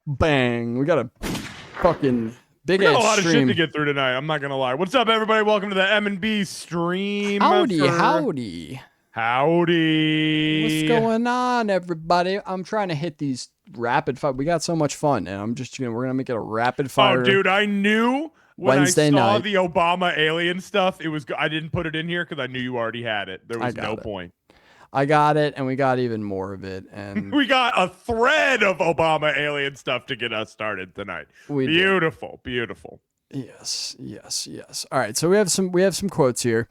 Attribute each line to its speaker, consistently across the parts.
Speaker 1: Bang. We got a fucking big
Speaker 2: We got
Speaker 1: ass
Speaker 2: a lot of shit
Speaker 1: stream.
Speaker 2: to get through tonight. I'm not gonna lie. What's up, everybody? Welcome to the M&B Stream.
Speaker 1: Howdy.
Speaker 2: Howdy.
Speaker 1: What's going on, everybody? I'm trying to hit these rapid fire. We got so much fun, and we're gonna make it a rapid fire.
Speaker 2: Oh, dude, I knew when
Speaker 1: Wednesday
Speaker 2: I saw
Speaker 1: night.
Speaker 2: the Obama alien stuff, I didn't put it in here because I knew you already had it. There was no point.
Speaker 1: I got it, and we got even more of it, and
Speaker 2: we got a thread of Obama alien stuff to get us started tonight. Beautiful.
Speaker 1: Yes. All right, so we have some quotes here.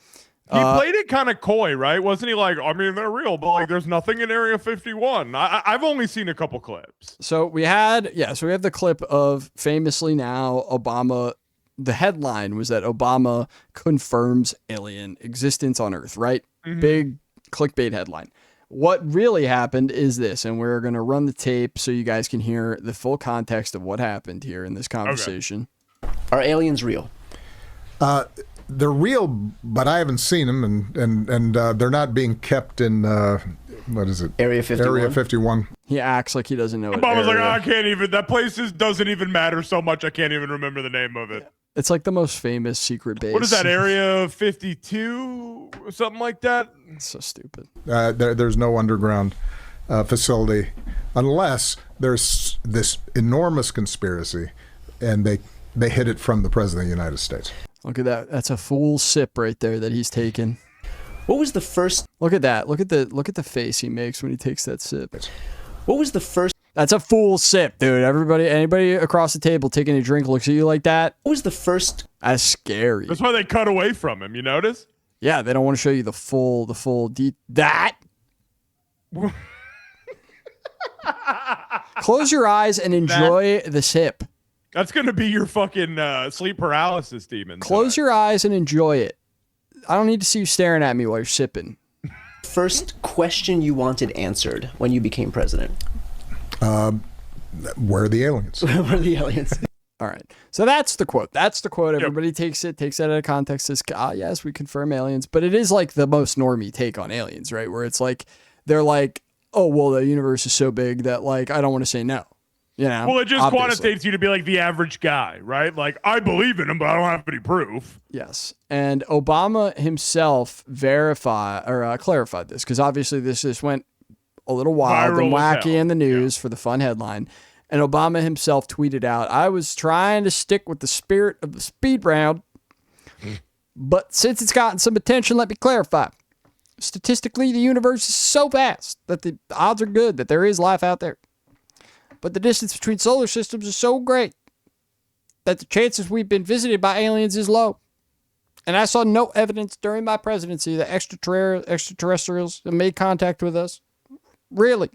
Speaker 2: He played it kind of coy, right? Wasn't he like, I mean, they're real, but like, there's nothing in Area 51. I've only seen a couple clips.
Speaker 1: So we have the clip of famously now Obama. The headline was that Obama confirms alien existence on Earth, right?
Speaker 2: Mm-hmm.
Speaker 1: Big clickbait headline. What really happened is this, and we're going to run the tape so you guys can hear the full context of what happened here in this conversation.
Speaker 3: Okay. Are aliens real?
Speaker 4: They're real, but I haven't seen them, and they're not being kept in what is it?
Speaker 3: Area 51.
Speaker 4: Area 51.
Speaker 1: He acts like he doesn't know.
Speaker 2: Obama's like, I can't even. That place doesn't even matter so much. I can't even remember the name of it.
Speaker 1: It's like the most famous secret base.
Speaker 2: What is that? Area 52, or something like that.
Speaker 1: It's so stupid.
Speaker 4: There's no underground facility unless there's this enormous conspiracy, and they hid it from the president of the United States.
Speaker 1: Look at that. That's a full sip right there that he's taken.
Speaker 3: What was the first?
Speaker 1: Look at that. Look at the face he makes when he takes that sip.
Speaker 3: What was the first?
Speaker 1: That's a full sip, dude. Anybody across the table taking a drink looks at you like that.
Speaker 3: What was the first?
Speaker 1: That's scary.
Speaker 2: That's why they cut away from him. You notice?
Speaker 1: Yeah, they don't want to show you the full that. Close your eyes and enjoy the sip.
Speaker 2: That's gonna be your fucking sleep paralysis demon.
Speaker 1: Close your eyes and enjoy it. I don't need to see you staring at me while you're sipping.
Speaker 3: First question you wanted answered when you became president?
Speaker 4: Where are the aliens?
Speaker 3: Where are the aliens?
Speaker 1: All right. So that's the quote. Everybody takes that out of context, says, yes, we confirm aliens. But it is like the most normie take on aliens, right? Where it's like, they're like, oh, well, the universe is so big that like, I don't want to say no. You know,
Speaker 2: well, it just quantitates you to be like the average guy, right? Like, I believe in him, but I don't have any proof.
Speaker 1: Yes. And Obama himself clarified this, because obviously this just went a little wild and wacky in the news for the fun headline. And Obama himself tweeted out, I was trying to stick with the spirit of the speed round, but since it's gotten some attention, let me clarify. Statistically, the universe is so vast that the odds are good that there is life out there. But the distance between solar systems is so great that the chances we've been visited by aliens is low. And I saw no evidence during my presidency that extraterrestrials have made contact with us. Really?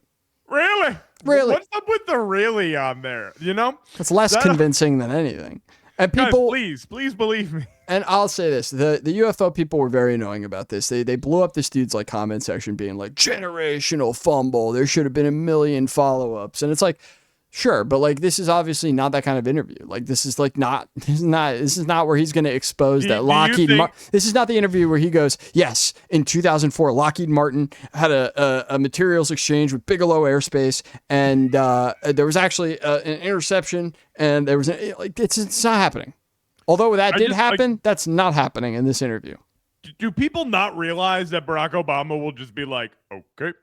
Speaker 2: What's up with the really on there? You know?
Speaker 1: It's less convincing than anything. And people,
Speaker 2: guys, please believe me.
Speaker 1: And I'll say this, the UFO people were very annoying about this. They blew up this dude's like comment section being like, generational fumble. There should have been 1 million follow-ups. And it's like, sure, but like this is obviously not that kind of interview. Like this is not where he's going to expose that Lockheed Martin. This is not the interview where he goes, yes, in 2004 Lockheed Martin had a materials exchange with Bigelow Aerospace, and there was actually an interception, and there was it's not happening. Although that did happen, that's not happening in this interview.
Speaker 2: Do people not realize that Barack Obama will just be like, okay,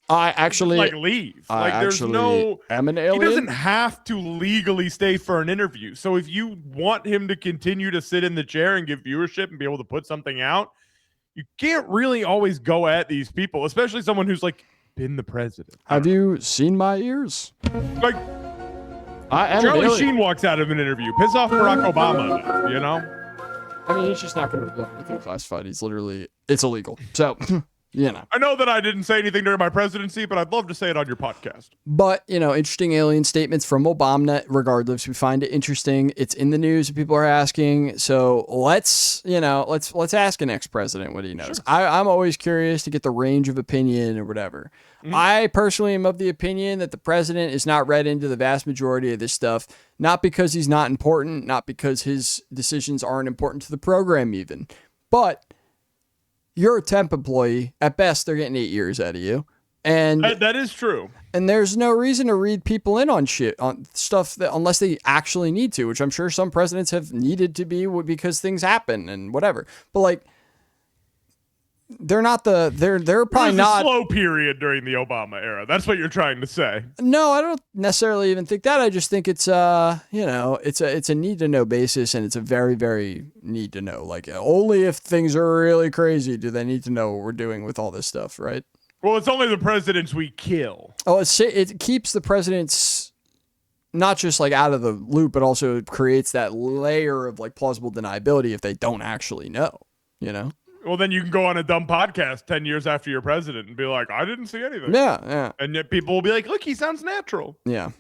Speaker 1: I actually
Speaker 2: leave.
Speaker 1: There's no. I'm an alien.
Speaker 2: He doesn't have to legally stay for an interview. So if you want him to continue to sit in the chair and give viewership and be able to put something out, you can't really always go at these people, especially someone who's like been the president.
Speaker 1: Have you seen my ears?
Speaker 2: Like, Charlie Sheen walks out of an interview, piss off Barack Obama, you know?
Speaker 1: I mean, he's just not going to be anything classified. It's illegal. So. You know.
Speaker 2: I know that I didn't say anything during my presidency, but I'd love to say it on your podcast.
Speaker 1: But, interesting alien statements from Obama, regardless. We find it interesting. It's in the news. People are asking. So let's ask an ex-president what he knows. Sure. I'm always curious to get the range of opinion or whatever. Mm-hmm. I personally am of the opinion that the president is not read into the vast majority of this stuff, not because he's not important, not because his decisions aren't important to the program even, but you're a temp employee. At best, they're getting 8 years out of you. And
Speaker 2: that is true.
Speaker 1: And there's no reason to read people in on shit, on stuff that unless they actually need to, which I'm sure some presidents have needed to be because things happen and whatever. But like, they're probably not
Speaker 2: a slow period during the Obama era. That's what you're trying to say.
Speaker 1: No, I don't necessarily even think that. I just think it's it's a need to know basis, and it's a very, very need to know. Like, only if things are really crazy do they need to know what we're doing with all this stuff, right?
Speaker 2: Well, it's only the presidents we kill.
Speaker 1: Oh, it keeps the presidents not just like out of the loop, but also it creates that layer of like plausible deniability if they don't actually know, you know?
Speaker 2: Well, then you can go on a dumb podcast 10 years after you're president and be like, I didn't see anything.
Speaker 1: Yeah.
Speaker 2: And yet people will be like, look, he sounds natural.
Speaker 1: Yeah.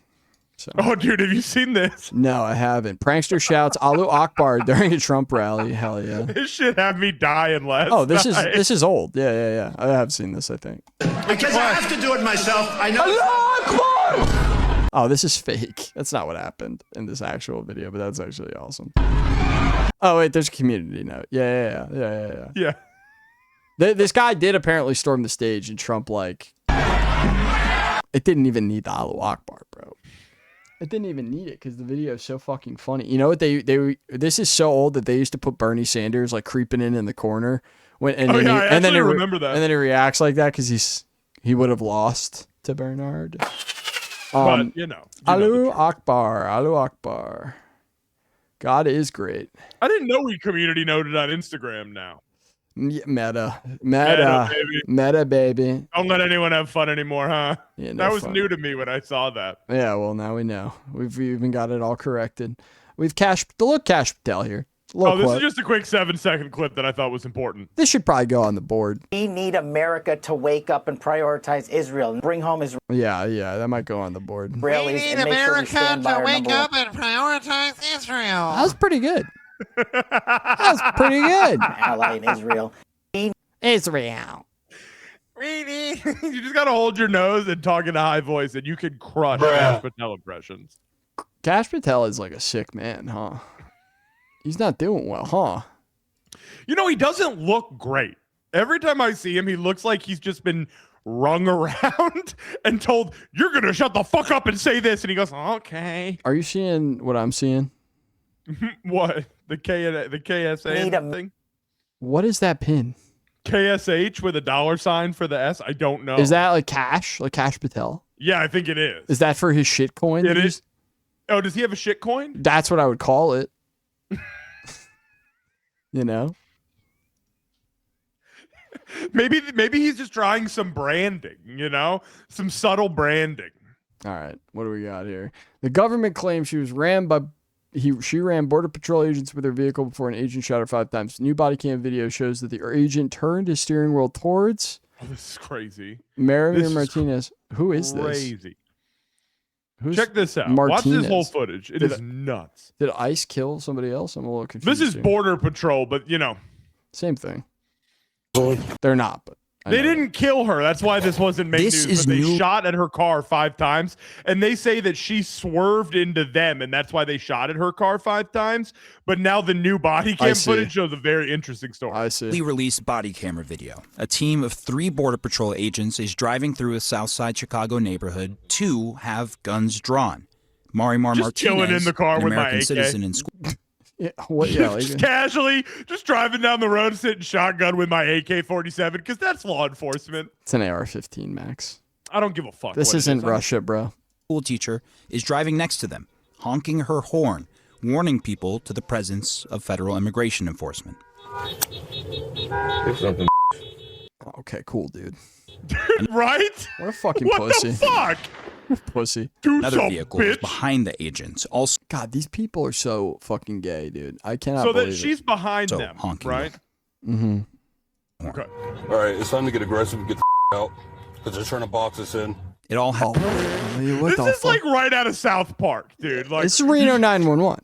Speaker 1: So.
Speaker 2: Oh, dude, have you seen this?
Speaker 1: No, I haven't. Prankster shouts Allahu Akbar during a Trump rally. Hell yeah.
Speaker 2: This shit had me dying last
Speaker 1: Oh, this
Speaker 2: night.
Speaker 1: is old. Yeah. I have seen this, I think.
Speaker 5: Because I have to do it myself. I know. Allahu Akbar!
Speaker 1: Oh, this is fake. That's not what happened in this actual video, but that's actually awesome. Oh, wait, there's a community note. Yeah.
Speaker 2: Yeah.
Speaker 1: This guy did apparently storm the stage, and Trump, like, it didn't even need the Allahu Akbar, bro. It didn't even need it because the video is so fucking funny. You know what this is so old that they used to put Bernie Sanders like creeping in the corner
Speaker 2: I remember that.
Speaker 1: And then he reacts like that because he would have lost to Bernard.
Speaker 2: But you know
Speaker 1: Allahu Akbar, Allahu Akbar. God is great.
Speaker 2: I didn't know we community noted on Instagram now.
Speaker 1: Meta, baby.
Speaker 2: Don't let anyone have fun anymore, huh?
Speaker 1: Yeah, no
Speaker 2: that was
Speaker 1: fun.
Speaker 2: new to me when I saw that.
Speaker 1: Yeah, well, now we know. We've even got it all corrected. We've Cash Patel here.
Speaker 2: This is just a quick 7-second clip that I thought was important.
Speaker 1: This should probably go on the board.
Speaker 6: We need America to wake up and prioritize Israel and bring home Israelis.
Speaker 1: Yeah, that might go on the board.
Speaker 6: We need America to wake up
Speaker 7: and prioritize Israel.
Speaker 1: That was pretty good.
Speaker 6: Ally in Israel.
Speaker 1: Israel.
Speaker 2: Really? You just gotta hold your nose and talk in a high voice, and you can crush Cash Patel impressions.
Speaker 1: Cash Patel is like a sick man, huh? He's not doing well, huh?
Speaker 2: You know, he doesn't look great. Every time I see him, he looks like he's just been rung around and told, you're going to shut the fuck up and say this. And he goes, okay.
Speaker 1: Are you seeing what I'm seeing?
Speaker 2: What? The KSA thing?
Speaker 1: What is that pin?
Speaker 2: KSH with a $sign for the S? I don't know.
Speaker 1: Is that like Cash Patel?
Speaker 2: Yeah, I think it is.
Speaker 1: Is that for his shit coin?
Speaker 2: It is. Oh, does he have a shit coin?
Speaker 1: That's what I would call it. You know?
Speaker 2: Maybe he's just trying some branding, you know? Some subtle branding.
Speaker 1: All right, what do we got here? The government claims she was rammed by she ran Border Patrol agents with her vehicle before an agent shot her 5 times. New body cam video shows that the agent turned his steering wheel towards
Speaker 2: this is crazy.
Speaker 1: Marion Martinez. Who is this?
Speaker 2: Crazy.
Speaker 1: Who's
Speaker 2: Check this out.
Speaker 1: Martinez?
Speaker 2: Watch this whole footage. It is nuts.
Speaker 1: Did ICE kill somebody else? I'm a little confused.
Speaker 2: This is
Speaker 1: here.
Speaker 2: Border Patrol, but you know.
Speaker 1: Same thing. They're not, but
Speaker 2: they didn't kill her. That's why this wasn't made news. But they shot at her car 5 times, and they say that she swerved into them, and that's why they shot at her car 5 times. But now the new body cam footage shows a very interesting story.
Speaker 1: I see.
Speaker 8: Released body camera video. A team of 3 Border Patrol agents is driving through a Southside Chicago neighborhood. 2 have guns drawn. Marimar
Speaker 2: Just
Speaker 8: Martinez,
Speaker 2: chilling in the car
Speaker 8: an
Speaker 2: with
Speaker 8: American
Speaker 2: my AK.
Speaker 8: citizen in school.
Speaker 1: Yeah,
Speaker 2: Just casually, just driving down the road, sitting shotgun with my AK-47, because that's law enforcement.
Speaker 1: It's an AR-15 Max.
Speaker 2: I don't give a fuck.
Speaker 1: This isn't Russia, bro.
Speaker 8: School teacher is driving next to them, honking her horn, warning people to the presence of federal immigration enforcement.
Speaker 1: Okay, cool, dude.
Speaker 2: Right?
Speaker 1: What a fucking
Speaker 2: what
Speaker 1: pussy.
Speaker 2: What the fuck?
Speaker 1: Pussy.
Speaker 8: Another vehicle is behind the agents. Also,
Speaker 1: God, these people are so fucking gay, dude. I cannot
Speaker 2: so
Speaker 1: believe
Speaker 2: that she's behind
Speaker 8: So,
Speaker 2: them,
Speaker 8: honking
Speaker 2: right?
Speaker 1: Mm-hmm.
Speaker 2: Okay.
Speaker 9: All right, it's time to get aggressive and get the out because they're trying to box us in.
Speaker 8: It all happened.
Speaker 1: What
Speaker 2: This is like right out of South Park, dude. Like
Speaker 1: it's Reno 911.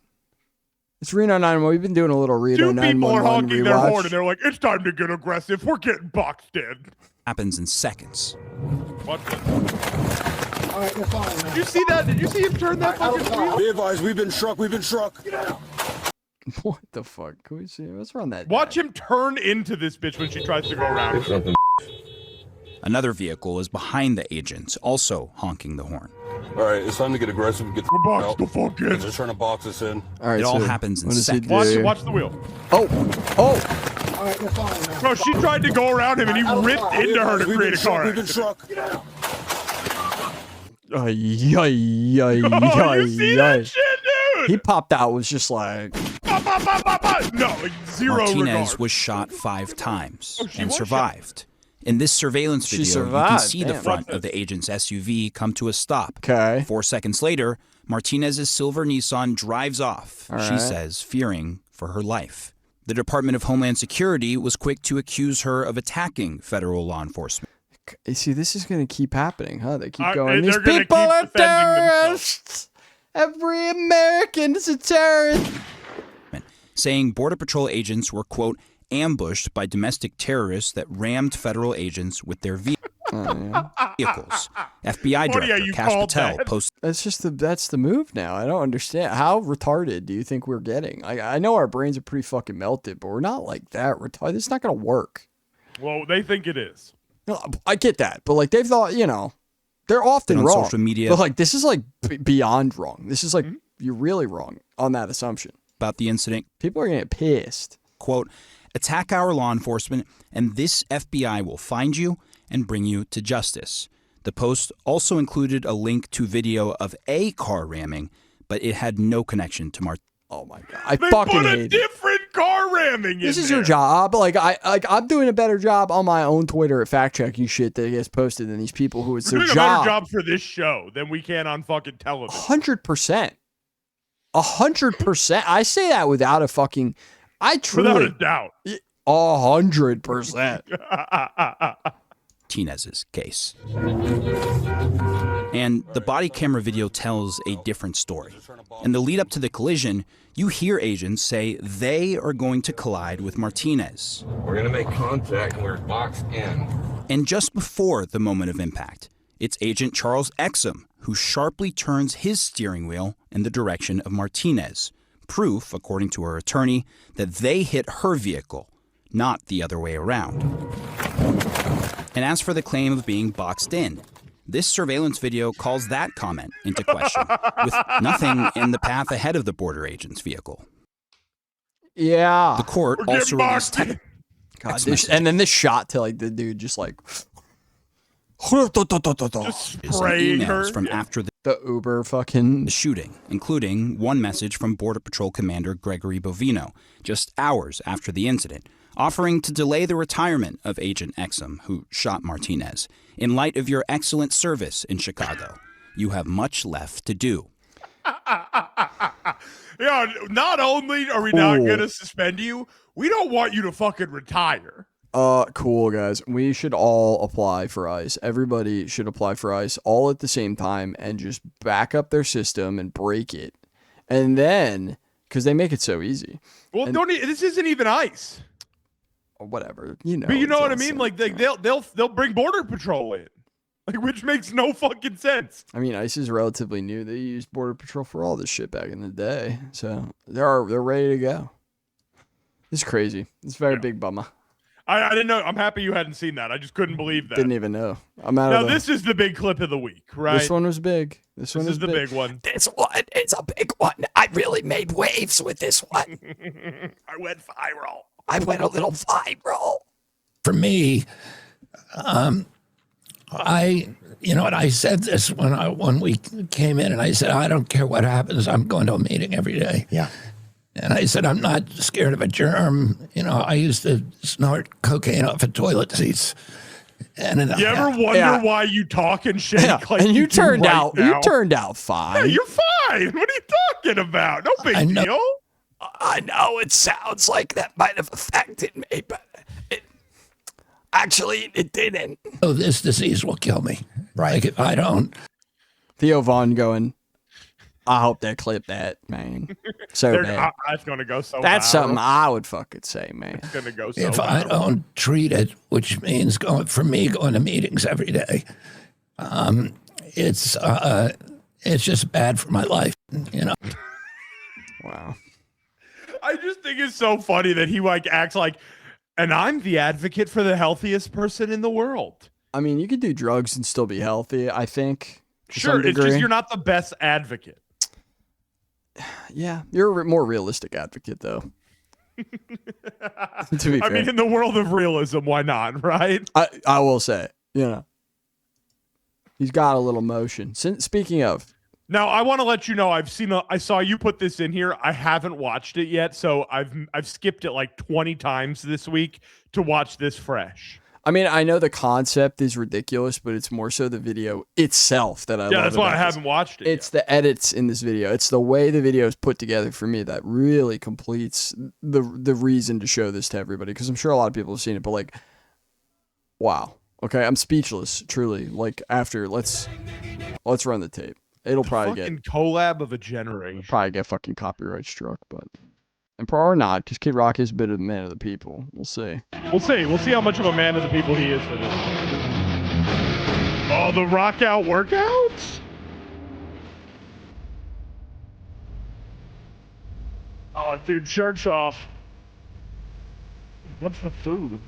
Speaker 1: It's Reno 911. We've been doing a little Reno
Speaker 2: 2 people are
Speaker 1: 911
Speaker 2: honking their horn, and
Speaker 1: rewatch.
Speaker 2: they're like, "It's time to get aggressive. We're getting boxed in."
Speaker 8: Happens in seconds.
Speaker 2: What? Did you see that? Did you see him turn that fucking wheel?
Speaker 9: Be advised, we've been struck. We've been struck.
Speaker 1: What the fuck? Can we see? Let's run that.
Speaker 2: Watch him turn into this bitch when she tries to go around.
Speaker 8: Another vehicle is behind the agents, also honking the horn.
Speaker 9: All right, it's time to get aggressive and get the
Speaker 2: Box
Speaker 9: out.
Speaker 2: the fuck in.
Speaker 9: They're just trying to box us in.
Speaker 1: All right,
Speaker 8: It all
Speaker 1: so
Speaker 8: happens in
Speaker 1: what does he
Speaker 8: seconds.
Speaker 1: do?
Speaker 2: Watch the wheel.
Speaker 1: Oh,
Speaker 2: Bro, she tried to go around him and he ripped into her to create a car
Speaker 9: We've been
Speaker 2: accident.
Speaker 9: struck.
Speaker 2: Oh, you see that shit, dude?
Speaker 1: He popped out, was just like,
Speaker 2: No, like zero
Speaker 8: Martinez
Speaker 2: regard.
Speaker 8: was shot 5 times
Speaker 2: she
Speaker 8: and
Speaker 2: was
Speaker 8: survived. In this surveillance
Speaker 1: She
Speaker 8: video, you can
Speaker 1: survived,
Speaker 8: see the
Speaker 1: damn.
Speaker 8: front of the agent's SUV come to a stop.
Speaker 1: okay.
Speaker 8: 4 seconds later, Martinez's silver Nissan drives off,
Speaker 1: All
Speaker 8: she
Speaker 1: right.
Speaker 8: says, fearing for her life. The Department of Homeland Security was quick to accuse her of attacking federal law enforcement.
Speaker 1: You see, this is going to keep happening, huh? They keep
Speaker 2: And
Speaker 1: going,
Speaker 2: they're
Speaker 1: these
Speaker 2: gonna
Speaker 1: people
Speaker 2: keep
Speaker 1: are
Speaker 2: defending
Speaker 1: terrorists. Every American is a terrorist.
Speaker 8: Saying Border Patrol agents were, quote, ambushed by domestic terrorists that rammed federal agents with their vehicles. FBI
Speaker 2: Funny how
Speaker 8: Director
Speaker 2: you
Speaker 8: Kash
Speaker 2: called
Speaker 8: Patel
Speaker 2: that.
Speaker 8: posted
Speaker 1: That's the move now. I don't understand. How retarded do you think we're getting? I know our brains are pretty fucking melted, but we're not like that retarded. It's not going to work.
Speaker 2: Well, they think it is.
Speaker 1: No, I get that, but like they've thought, they're often
Speaker 8: on
Speaker 1: wrong.
Speaker 8: social media.
Speaker 1: But like this is like beyond wrong. This is like you're really wrong on that assumption.
Speaker 8: about the incident.
Speaker 1: People are going to get pissed.
Speaker 8: Quote, attack our law enforcement and this FBI will find you and bring you to justice. The post also included a link to video of a car ramming, but it had no connection to Martinez.
Speaker 1: Oh my god, I
Speaker 2: They
Speaker 1: fucking
Speaker 2: put a
Speaker 1: hate it.
Speaker 2: different car ramming in
Speaker 1: This is
Speaker 2: there.
Speaker 1: your job. I'm doing a better job on my own Twitter at fact checking shit that gets posted than these people who it's
Speaker 2: We're
Speaker 1: their
Speaker 2: doing a better
Speaker 1: job.
Speaker 2: job for this show than we can on fucking television.
Speaker 1: 100%. 100%. I say that without a fucking. I
Speaker 2: Without
Speaker 1: truly.
Speaker 2: a doubt.
Speaker 1: 100%.
Speaker 8: Martinez's case. And the body camera video tells a different story. In the lead up to the collision, you hear agents say they are going to collide with Martinez.
Speaker 10: We're going to make contact and we're boxed in.
Speaker 8: And just before the moment of impact, it's Agent Charles Exum who sharply turns his steering wheel in the direction of Martinez. Proof, according to her attorney, that they hit her vehicle, not the other way around. And as for the claim of being boxed in, this surveillance video calls that comment into question, with nothing in the path ahead of the border agent's vehicle.
Speaker 1: Yeah.
Speaker 8: The court
Speaker 2: We're getting
Speaker 8: also
Speaker 2: boxed
Speaker 8: released
Speaker 2: in.
Speaker 1: God,
Speaker 8: text
Speaker 1: this,
Speaker 8: messages
Speaker 1: and then this shot to like the dude just like.
Speaker 2: Just
Speaker 8: and
Speaker 2: spraying her.
Speaker 8: emails from after the
Speaker 1: The Uber fucking.
Speaker 8: shooting, including one message from Border Patrol Commander Gregory Bovino, just hours after the incident, offering to delay the retirement of Agent Exum, who shot Martinez. In light of your excellent service in Chicago, you have much left to do.
Speaker 2: Yeah, not only are we not
Speaker 1: Ooh.
Speaker 2: going to suspend you, we don't want you to fucking retire.
Speaker 1: Cool, guys. We should all apply for ICE. Everybody should apply for ICE all at the same time and just back up their system and break it. And then, because they make it so easy.
Speaker 2: Well, this isn't even ICE.
Speaker 1: Or whatever,
Speaker 2: But you
Speaker 1: it's
Speaker 2: know what
Speaker 1: all
Speaker 2: I mean?
Speaker 1: the
Speaker 2: Like
Speaker 1: same.
Speaker 2: they'll bring Border Patrol in, like, which makes no fucking sense.
Speaker 1: I mean, ICE is relatively new. They used Border Patrol for all this shit back in the day, so they're ready to go. It's crazy. It's a very big bummer.
Speaker 2: I didn't know. I'm happy you hadn't seen that. I just couldn't believe that.
Speaker 1: Didn't even know. I'm out
Speaker 2: Now
Speaker 1: of the,
Speaker 2: this is the big clip of the week, right?
Speaker 1: This one was big. This one
Speaker 2: This
Speaker 1: was
Speaker 2: is the big one.
Speaker 1: This one is a big one. I really made waves with this one.
Speaker 2: I went viral.
Speaker 1: I went a little viral.
Speaker 11: For me, I said this when we came in, and I said, I don't care what happens, I'm going to a meeting every day.
Speaker 5: Yeah.
Speaker 11: And I said, I'm not scared of a germ. I used to snort cocaine off of toilet seats. And
Speaker 2: You ever wonder why you talk and shake like
Speaker 1: and you
Speaker 2: do
Speaker 1: turned
Speaker 2: right
Speaker 1: out
Speaker 2: now?
Speaker 1: you turned out fine.
Speaker 2: Yeah, you're fine. What are you talking about? No big
Speaker 11: I know.
Speaker 2: deal.
Speaker 1: I know it sounds like that might have affected me, but actually it didn't.
Speaker 11: Oh, this disease will kill me. Right. Like if I don't.
Speaker 1: Theo Vaughn going, I hope they clip that, man. So bad.
Speaker 2: That's gonna go so.
Speaker 1: That's
Speaker 2: viral.
Speaker 1: something I would fucking say, man.
Speaker 2: It's gonna go so.
Speaker 11: If I
Speaker 2: viral.
Speaker 11: don't treat it, which means going to meetings every day, it's just bad for my life,
Speaker 1: Wow.
Speaker 2: I just think it's so funny that he like acts like, and I'm the advocate for the healthiest person in the world.
Speaker 1: I mean, you could do drugs and still be healthy, I think.
Speaker 2: Sure, it's just you're not the best advocate.
Speaker 1: Yeah, you're a more realistic advocate, though. To be fair.
Speaker 2: I mean, in the world of realism, why not, right?
Speaker 1: I will say, he's got a little motion. Speaking of.
Speaker 2: Now, I want to let you know, I saw you put this in here. I haven't watched it yet, so I've skipped it like 20 times this week to watch this fresh.
Speaker 1: I mean, I know the concept is ridiculous, but it's more so the video itself that I love.
Speaker 2: Yeah, that's why I haven't watched it.
Speaker 1: It's the edits in this video. It's the way the video is put together for me that really completes the reason to show this to everybody. Because I'm sure a lot of people have seen it, but like, wow. Okay, I'm speechless, truly. Like, after let's run the tape. It'll probably get
Speaker 2: collab of a generation.
Speaker 1: Probably get fucking copyright struck, but. And probably not, because Kid Rock is a bit of a man of the people. We'll see.
Speaker 2: We'll see. We'll see how much of a man of the people he is for this. Oh, the rock out workouts? Oh, dude, shirt's off. What's the food?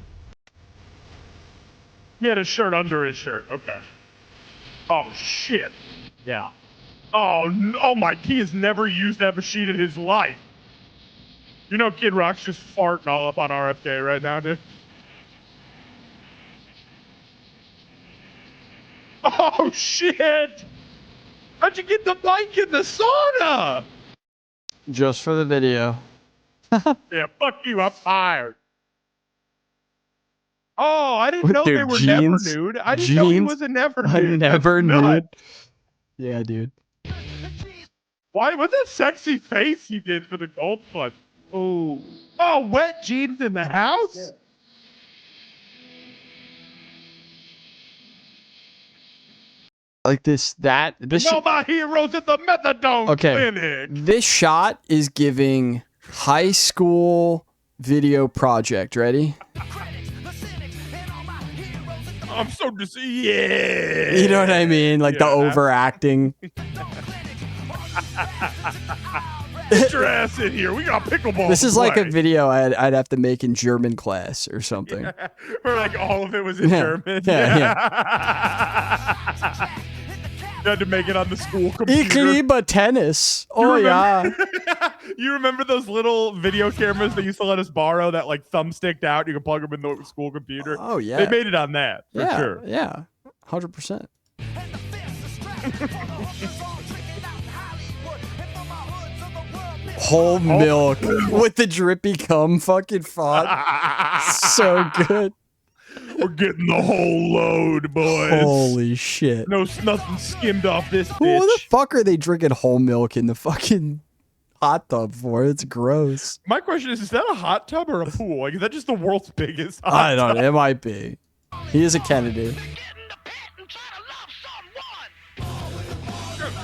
Speaker 2: He had a shirt under his shirt. Okay. Oh, shit. Yeah. Oh my, he has never used that machine in his life. You know Kid Rock's just farting all up on RFK right now, dude. Oh, shit! How'd you get the bike in the sauna?
Speaker 1: Just for the video.
Speaker 2: Yeah, fuck you, I'm tired. Oh, I didn't know they were
Speaker 1: jeans,
Speaker 2: never nude. I didn't know he was a never nude.
Speaker 1: Never nude. Yeah, dude.
Speaker 2: Why? What's that sexy face he did for the gold punch? Oh, wet jeans in the house? Yeah.
Speaker 1: Like this.
Speaker 2: No, my heroes at the methadone clinic.
Speaker 1: This shot is giving high school video project. Ready?
Speaker 2: I'm so yeah.
Speaker 1: You know what I mean? Like the overacting.
Speaker 2: Get your ass in here. We got pickleball.
Speaker 1: This is like a video I'd have to make in German class or something.
Speaker 2: Yeah. Where like all of it was in German.
Speaker 1: Yeah.
Speaker 2: You had to make it on the school computer.
Speaker 1: Ich liebe tennis. Oh, yeah.
Speaker 2: You remember those little video cameras they used to let us borrow that like thumbsticked out? You could plug them in the school computer.
Speaker 1: Oh, yeah.
Speaker 2: They made it on that for sure.
Speaker 1: Yeah. 100%. Whole milk with the drippy cum fucking font. So good.
Speaker 2: We're getting the whole load, boys.
Speaker 1: Holy shit.
Speaker 2: No, nothing skimmed off this bitch.
Speaker 1: What the fuck are they drinking whole milk in the fucking hot tub for? It's gross.
Speaker 2: My question is that a hot tub or a pool? Like, is that just the world's biggest hot
Speaker 1: I don't
Speaker 2: tub?
Speaker 1: know. It might be. He is a Kennedy.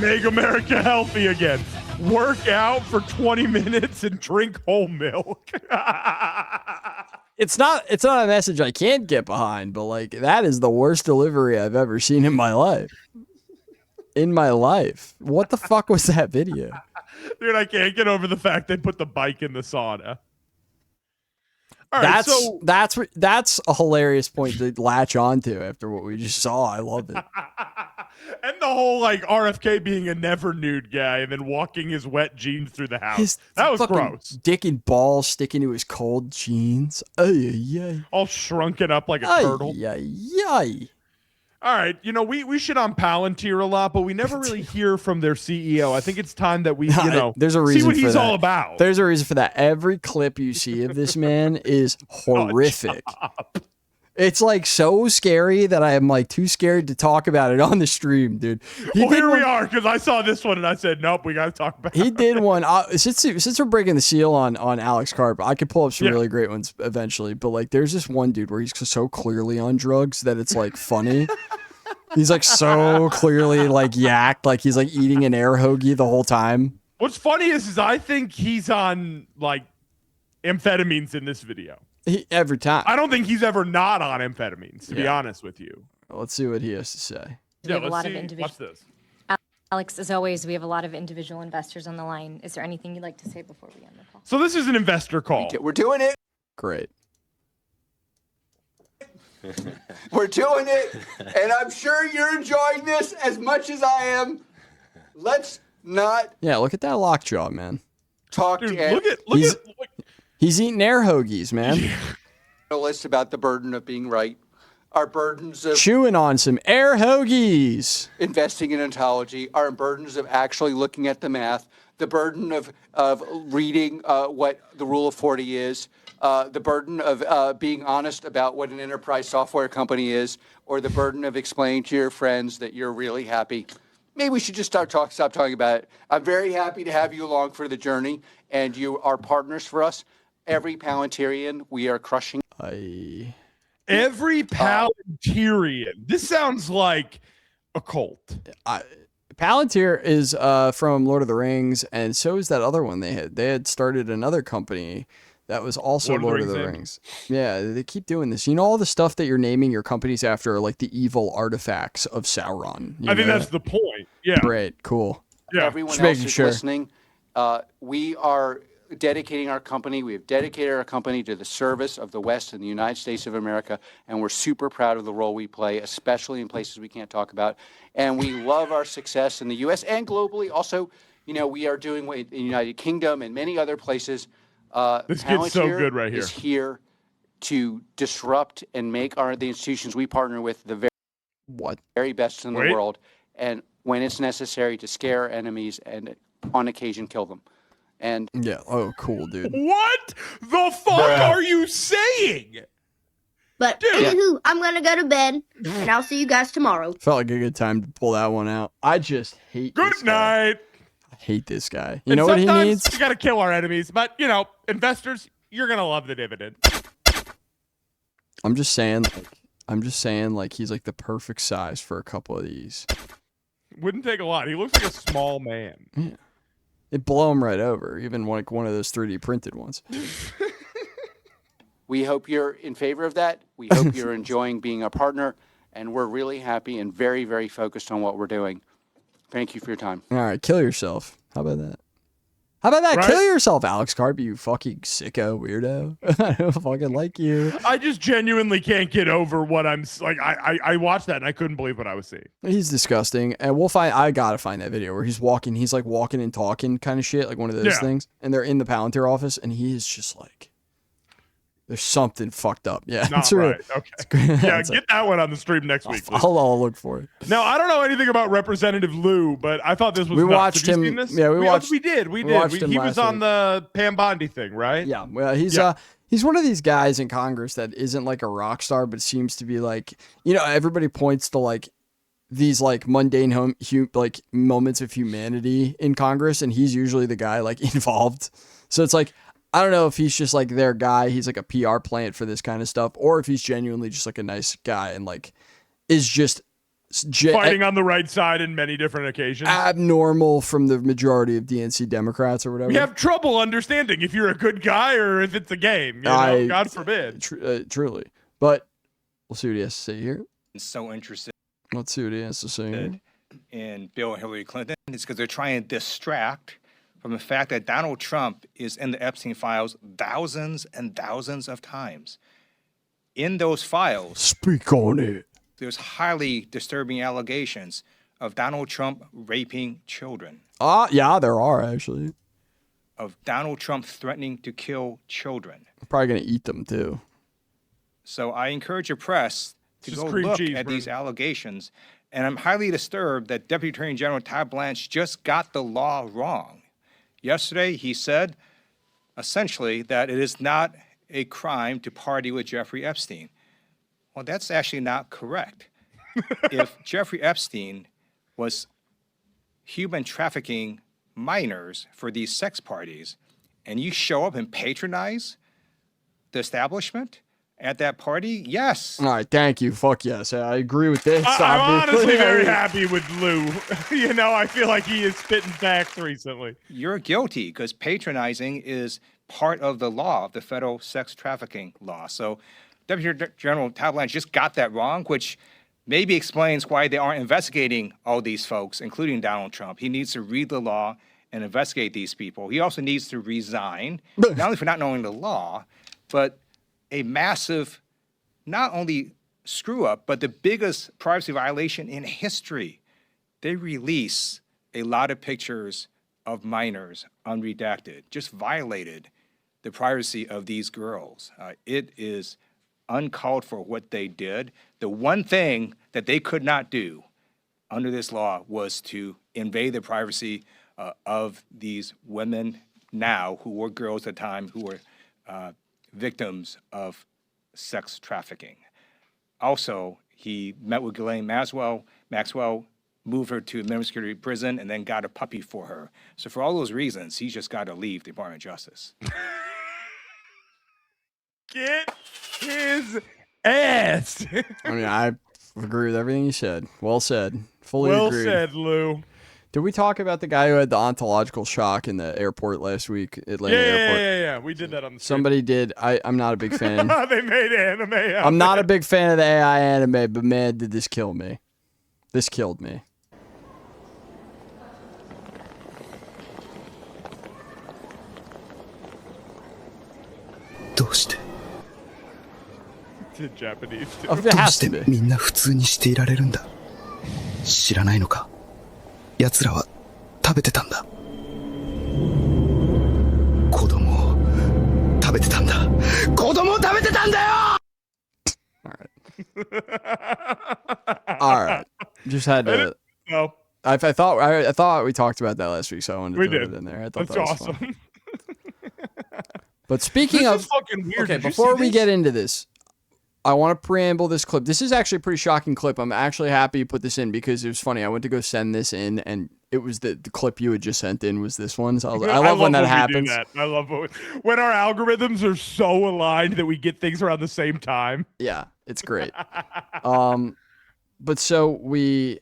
Speaker 2: Make America healthy again. Work out for 20 minutes and drink whole milk.
Speaker 1: It's not a message I can't get behind, but like that is the worst delivery I've ever seen in my life. What the fuck was that video?
Speaker 2: Dude, I can't get over the fact they put the bike in the sauna. All right,
Speaker 1: that's a hilarious point to latch onto after what we just saw. I love it.
Speaker 2: And the whole like RFK being a never nude guy and then walking his wet jeans through the house. That was gross.
Speaker 1: Dick and balls sticking to his cold jeans.
Speaker 2: All shrunken up like a turtle. All right, we shit on Palantir a lot, but we never really hear from their CEO. I think it's time that we,
Speaker 1: there's a reason
Speaker 2: see what
Speaker 1: for
Speaker 2: he's
Speaker 1: that.
Speaker 2: all about.
Speaker 1: There's a reason for that. Every clip you see of this man is horrific. It's like so scary that I am like too scared to talk about it on the stream, dude.
Speaker 2: Here we are, because I saw this one and I said, nope, we got to talk about it.
Speaker 1: He did one. Since we're breaking the seal on Alex Karp, I could pull up some really great ones eventually. But like, there's this one dude where he's so clearly on drugs that it's like funny. He's like so clearly like yacked, like he's like eating an air hoagie the whole time.
Speaker 2: What's funny is I think he's on like amphetamines in this video.
Speaker 1: Every time.
Speaker 2: I don't think he's ever not on amphetamines, to be honest with you.
Speaker 1: Let's see what he has to say.
Speaker 12: We have a lot of
Speaker 2: Watch this.
Speaker 12: Alex, as always, we have a lot of individual investors on the line. Is there anything you'd like to say before we end the call?
Speaker 2: So this is an investor call.
Speaker 13: We're doing it.
Speaker 1: Great.
Speaker 13: We're doing it, and I'm sure you're enjoying this as much as I am. Let's not
Speaker 1: look at that lockjaw, man.
Speaker 13: talk
Speaker 2: Dude,
Speaker 13: to
Speaker 1: He's eating air hoagies, man.
Speaker 13: journalists about the burden of being right. Our burdens of
Speaker 1: Chewing on some air hoagies.
Speaker 13: investing in ontology, our burdens of actually looking at the math, the burden of reading what the rule of 40 is, the burden of being honest about what an enterprise software company is, or the burden of explaining to your friends that you're really happy. Maybe we should just stop talking about it. I'm very happy to have you along for the journey, and you are partners for us. Every Palantirian, we are crushing.
Speaker 2: Every Palantirian. This sounds like a cult.
Speaker 1: Palantir is from Lord of the Rings, and so is that other one they had. They had started another company that was also Lord of the Rings. Yeah, they keep doing this. You know, all the stuff that you're naming your companies after are like the evil artifacts of Sauron.
Speaker 2: I think that's the point. Yeah.
Speaker 1: Great. Cool.
Speaker 2: Yeah.
Speaker 13: Everyone
Speaker 1: Just
Speaker 13: else
Speaker 1: making
Speaker 13: is
Speaker 1: sure.
Speaker 13: listening. We are dedicating our company. We have dedicated our company to the service of the West and the United States of America, and we're super proud of the role we play, especially in places we can't talk about. And we love our success in the U.S. and globally. Also, you know, we are doing in the United Kingdom and many other places.
Speaker 2: This gets so good right here.
Speaker 13: Is here to disrupt and make the institutions we partner with the very best in the world, and when it's necessary, to scare our enemies and on occasion kill them. And
Speaker 1: cool, dude.
Speaker 2: What the fuck are you saying?
Speaker 14: But anywho, I'm gonna go to bed, and I'll see you guys tomorrow.
Speaker 1: Felt like a good time to pull that one out. I just hate
Speaker 2: Good night.
Speaker 1: I hate this guy. You know what he needs?
Speaker 2: We gotta kill our enemies, but you know, investors, you're gonna love the dividend.
Speaker 1: I'm just saying, like he's like the perfect size for a couple of these.
Speaker 2: Wouldn't take a lot. He looks like a small man.
Speaker 1: Yeah. It'd blow him right over, even like one of those 3D printed ones.
Speaker 13: we hope you're in favor of that. We hope you're enjoying being a partner, and we're really happy and very, very focused on what we're doing. Thank you for your time.
Speaker 1: All right, kill yourself. How about that? How about that?
Speaker 2: Right?
Speaker 1: Kill yourself, Alex Carp, you fucking sicko weirdo. I don't fucking like you.
Speaker 2: I just genuinely can't get over what I'm like. I watched that and I couldn't believe what I was seeing.
Speaker 1: He's disgusting. And I gotta find that video where he's like walking and talking kind of shit, like one of those things. And they're in the Palantir office and he is just like, there's something fucked up. Yeah.
Speaker 2: Not right. Okay. Yeah, get that one on the stream next week.
Speaker 1: I'll look for it.
Speaker 2: Now, I don't know anything about Representative Lou, but I thought this was
Speaker 1: We
Speaker 2: nuts.
Speaker 1: watched
Speaker 2: Have you
Speaker 1: him-
Speaker 2: seen this?
Speaker 1: yeah, we watched-
Speaker 2: We did.
Speaker 1: we watched him
Speaker 2: He was
Speaker 1: last
Speaker 2: on
Speaker 1: week.
Speaker 2: the Pam Bondi thing, right?
Speaker 1: Yeah. Well, he's one of these guys in Congress that isn't like a rock star, but seems to be like, you know, everybody points to like these like mundane like moments of humanity in Congress, and he's usually the guy like involved. So it's like, I don't know if he's just like their guy, he's like a PR plant for this kind of stuff, or if he's genuinely just like a nice guy and like is just
Speaker 2: Fighting on the right side in many different occasions.
Speaker 1: abnormal from the majority of DNC Democrats or whatever.
Speaker 2: We have trouble understanding if you're a good guy or if it's a game. You know? God forbid.
Speaker 1: Truly. But we'll see what he has to say here.
Speaker 15: So interested
Speaker 1: Let's see what he has to say here.
Speaker 15: in Bill and Hillary Clinton is because they're trying to distract from the fact that Donald Trump is in the Epstein files thousands and thousands of times. In those files,
Speaker 1: Speak on it.
Speaker 15: there's highly disturbing allegations of Donald Trump raping children,
Speaker 1: Yeah, there are actually.
Speaker 15: of Donald Trump threatening to kill children.
Speaker 1: I'm probably gonna eat them too.
Speaker 15: So I encourage your press to
Speaker 2: Just
Speaker 15: go
Speaker 2: cream
Speaker 15: look
Speaker 2: cheese,
Speaker 15: at these
Speaker 2: Brendan.
Speaker 15: allegations. And I'm highly disturbed that Deputy Attorney General Todd Blanche just got the law wrong. Yesterday, he said, essentially, that it is not a crime to party with Jeffrey Epstein. Well, that's actually not correct. If Jeffrey Epstein was human trafficking minors for these sex parties, and you show up and patronize the establishment at that party, yes.
Speaker 1: All right, thank you. Fuck yes. I agree with this.
Speaker 2: I'm
Speaker 1: obviously.
Speaker 2: honestly very happy with Lou. You know, I feel like he is spitting facts recently.
Speaker 15: You're guilty because patronizing is part of the law, of the federal sex trafficking law. So Deputy General Todd Blanche just got that wrong, which maybe explains why they aren't investigating all these folks, including Donald Trump. He needs to read the law and investigate these people. He also needs to resign, not only for not knowing the law, but a massive, not only screw up, but the biggest privacy violation in history. They release a lot of pictures of minors unredacted, just violated the privacy of these girls. It is uncalled for what they did. The one thing that they could not do under this law was to invade the privacy of these women now who were girls at the time who were victims of sex trafficking. Also, he met with Ghislaine Maxwell, moved her to a minimum security prison, and then got a puppy for her. So for all those reasons, he's just got to leave the Department of Justice.
Speaker 2: Get his ass.
Speaker 1: I mean, I agree with everything you said. Well said. Fully
Speaker 2: well
Speaker 1: agreed.
Speaker 2: said, Lou.
Speaker 1: Did we talk about the guy who had the ontological shock in the airport last week? Atlanta airport?
Speaker 2: Yeah. We did that on the stream.
Speaker 1: Somebody did. I'm not a big fan.
Speaker 2: They made anime out
Speaker 1: I'm not
Speaker 2: of
Speaker 1: a big fan of the AI anime, but man, did this kill me. This killed me.
Speaker 2: To Japanese too.
Speaker 1: It has to be.
Speaker 16: みんな普通にしていられるんだ。知らないのか。奴らは食べてたんだ。子供を食べてたんだ。子供を食べてたんだよ。
Speaker 1: All right. Just had to.
Speaker 2: No.
Speaker 1: I thought we talked about that last week, so I wanted to throw it in there. I thought
Speaker 2: That's
Speaker 1: that was
Speaker 2: awesome.
Speaker 1: fun. But speaking
Speaker 2: This
Speaker 1: of,
Speaker 2: is fucking weird.
Speaker 1: okay,
Speaker 2: Did you
Speaker 1: before
Speaker 2: see
Speaker 1: we
Speaker 2: this?
Speaker 1: get into this, I want to preamble this clip. This is actually a pretty shocking clip. I'm actually happy you put this in because it was funny. I went to go send this in, and it was the clip you had just sent in was this one. So I love when that happens.
Speaker 2: I love when our algorithms are so aligned that we get things around the same time.
Speaker 1: Yeah, it's great. But so we,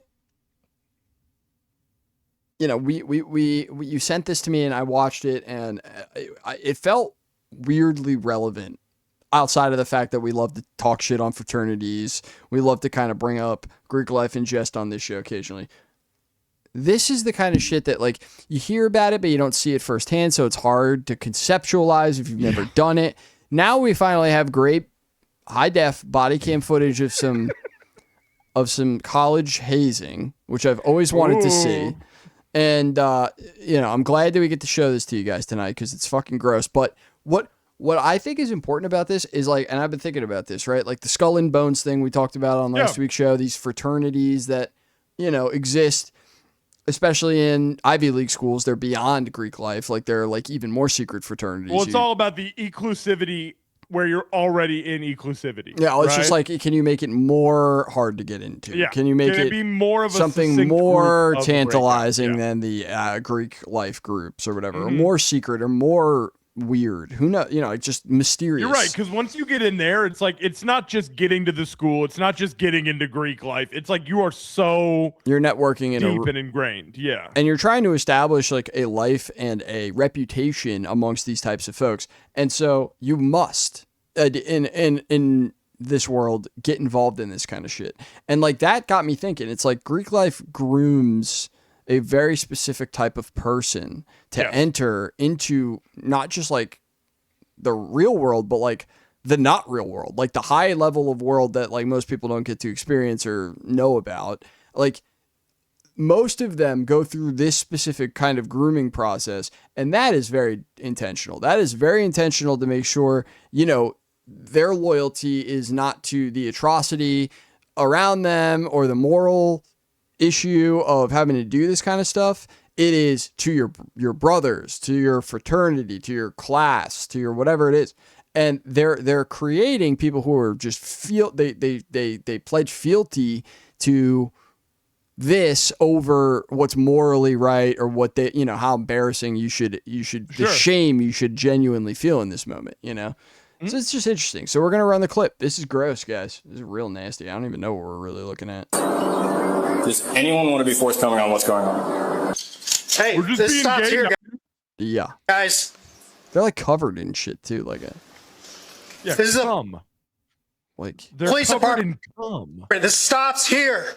Speaker 1: you know, we you sent this to me and I watched it and it felt weirdly relevant outside of the fact that we love to talk shit on fraternities. We love to kind of bring up Greek life and jest on this show occasionally. This is the kind of shit that like you hear about it, but you don't see it firsthand. So it's hard to conceptualize if you've never done it. Now we finally have great high def body cam footage of some college hazing, which I've always wanted to see. And, you know, I'm glad that we get to show this to you guys tonight because it's fucking gross. But what I think is important about this is like, and I've been thinking about this, right? Like the skull and bones thing we talked about on last week's show, these fraternities that, you know, exist, especially in Ivy League schools. They're beyond Greek life. Like they're like even more secret fraternities.
Speaker 2: Well, it's all about the inclusivity where you're already in inclusivity.
Speaker 1: Yeah, it's
Speaker 2: right?
Speaker 1: just like, can you make it more hard to get into?
Speaker 2: Yeah.
Speaker 1: Can you make
Speaker 2: it be more of a
Speaker 1: something
Speaker 2: succinct
Speaker 1: more
Speaker 2: group of
Speaker 1: tantalizing than the Greek life groups or whatever, or more secret or more weird? Who knows? You know, it's just mysterious.
Speaker 2: You're right, because once you get in there, it's like it's not just getting to the school, it's not just getting into Greek life. It's like you are so
Speaker 1: you're networking in
Speaker 2: deep and ingrained. Yeah.
Speaker 1: And you're trying to establish like a life and a reputation amongst these types of folks. And so you must in this world get involved in this kind of shit. And like that got me thinking. It's like Greek life grooms a very specific type of person to enter into not just like the real world, but like the not real world, like the high level of world that like most people don't get to experience or know about. Like most of them go through this specific kind of grooming process. And that is very intentional. That is very intentional to make sure, you know, their loyalty is not to the atrocity around them or the moral issue of having to do this kind of stuff. It is to your brothers, to your fraternity, to your class, to your whatever it is. And they're creating people who are just they pledge fealty to this over what's morally right or what they, you know, how embarrassing the shame you should genuinely feel in this moment, you know? So it's just interesting. So we're going to run the clip. This is gross, guys. This is real nasty. I don't even know what we're really looking at.
Speaker 17: Does anyone want to be forthcoming on what's going on?
Speaker 5: Hey, this stops here,
Speaker 1: Yeah.
Speaker 5: guys.
Speaker 1: They're like covered in shit too. Like
Speaker 2: this
Speaker 5: is
Speaker 2: cum.
Speaker 1: Like
Speaker 5: police department. This stops here.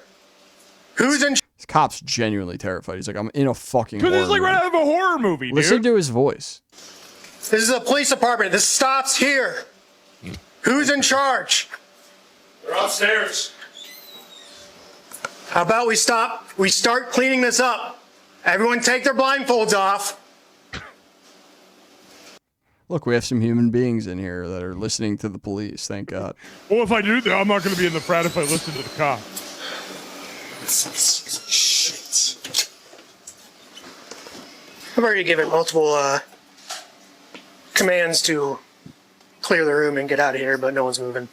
Speaker 5: Who's in?
Speaker 1: This cop's genuinely terrified. He's like, I'm in a fucking.
Speaker 2: Because
Speaker 1: Because
Speaker 2: it's like right out of a horror movie, dude.
Speaker 1: Listen to his voice.
Speaker 5: This is a police department. This stops here. Who's in charge?
Speaker 18: They're upstairs.
Speaker 19: How about we start cleaning this up? Everyone take their blindfolds off.
Speaker 1: Look, we have some human beings in here that are listening to the police. Thank God.
Speaker 2: Well, if I do that, I'm not going to be in the frat if I listen to the cops.
Speaker 18: Shit.
Speaker 19: I've already given multiple commands to clear the room and get out of here, but no one's moving.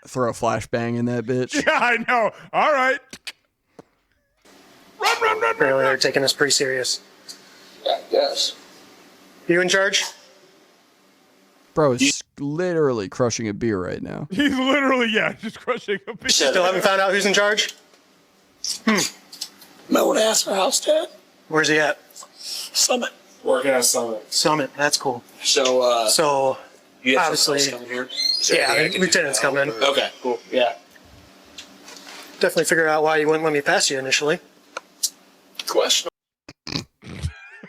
Speaker 1: Throw a flashbang in that bitch.
Speaker 2: Yeah, I know. All right. Run.
Speaker 19: Apparently they're taking this pretty serious.
Speaker 18: Yeah, I guess.
Speaker 19: You in charge?
Speaker 1: Bro is literally crushing a beer right now.
Speaker 2: He's literally, just crushing a beer.
Speaker 19: Still haven't found out who's in charge?
Speaker 18: Might want to ask our house dad.
Speaker 19: Where's he at?
Speaker 18: Summit. Working at Summit.
Speaker 19: Summit, that's cool.
Speaker 18: So you have
Speaker 19: obviously,
Speaker 18: someone else coming here?
Speaker 19: yeah, the lieutenant's coming.
Speaker 18: Okay, cool. Yeah.
Speaker 19: Definitely figure out why you wouldn't let me pass you initially.
Speaker 18: Question.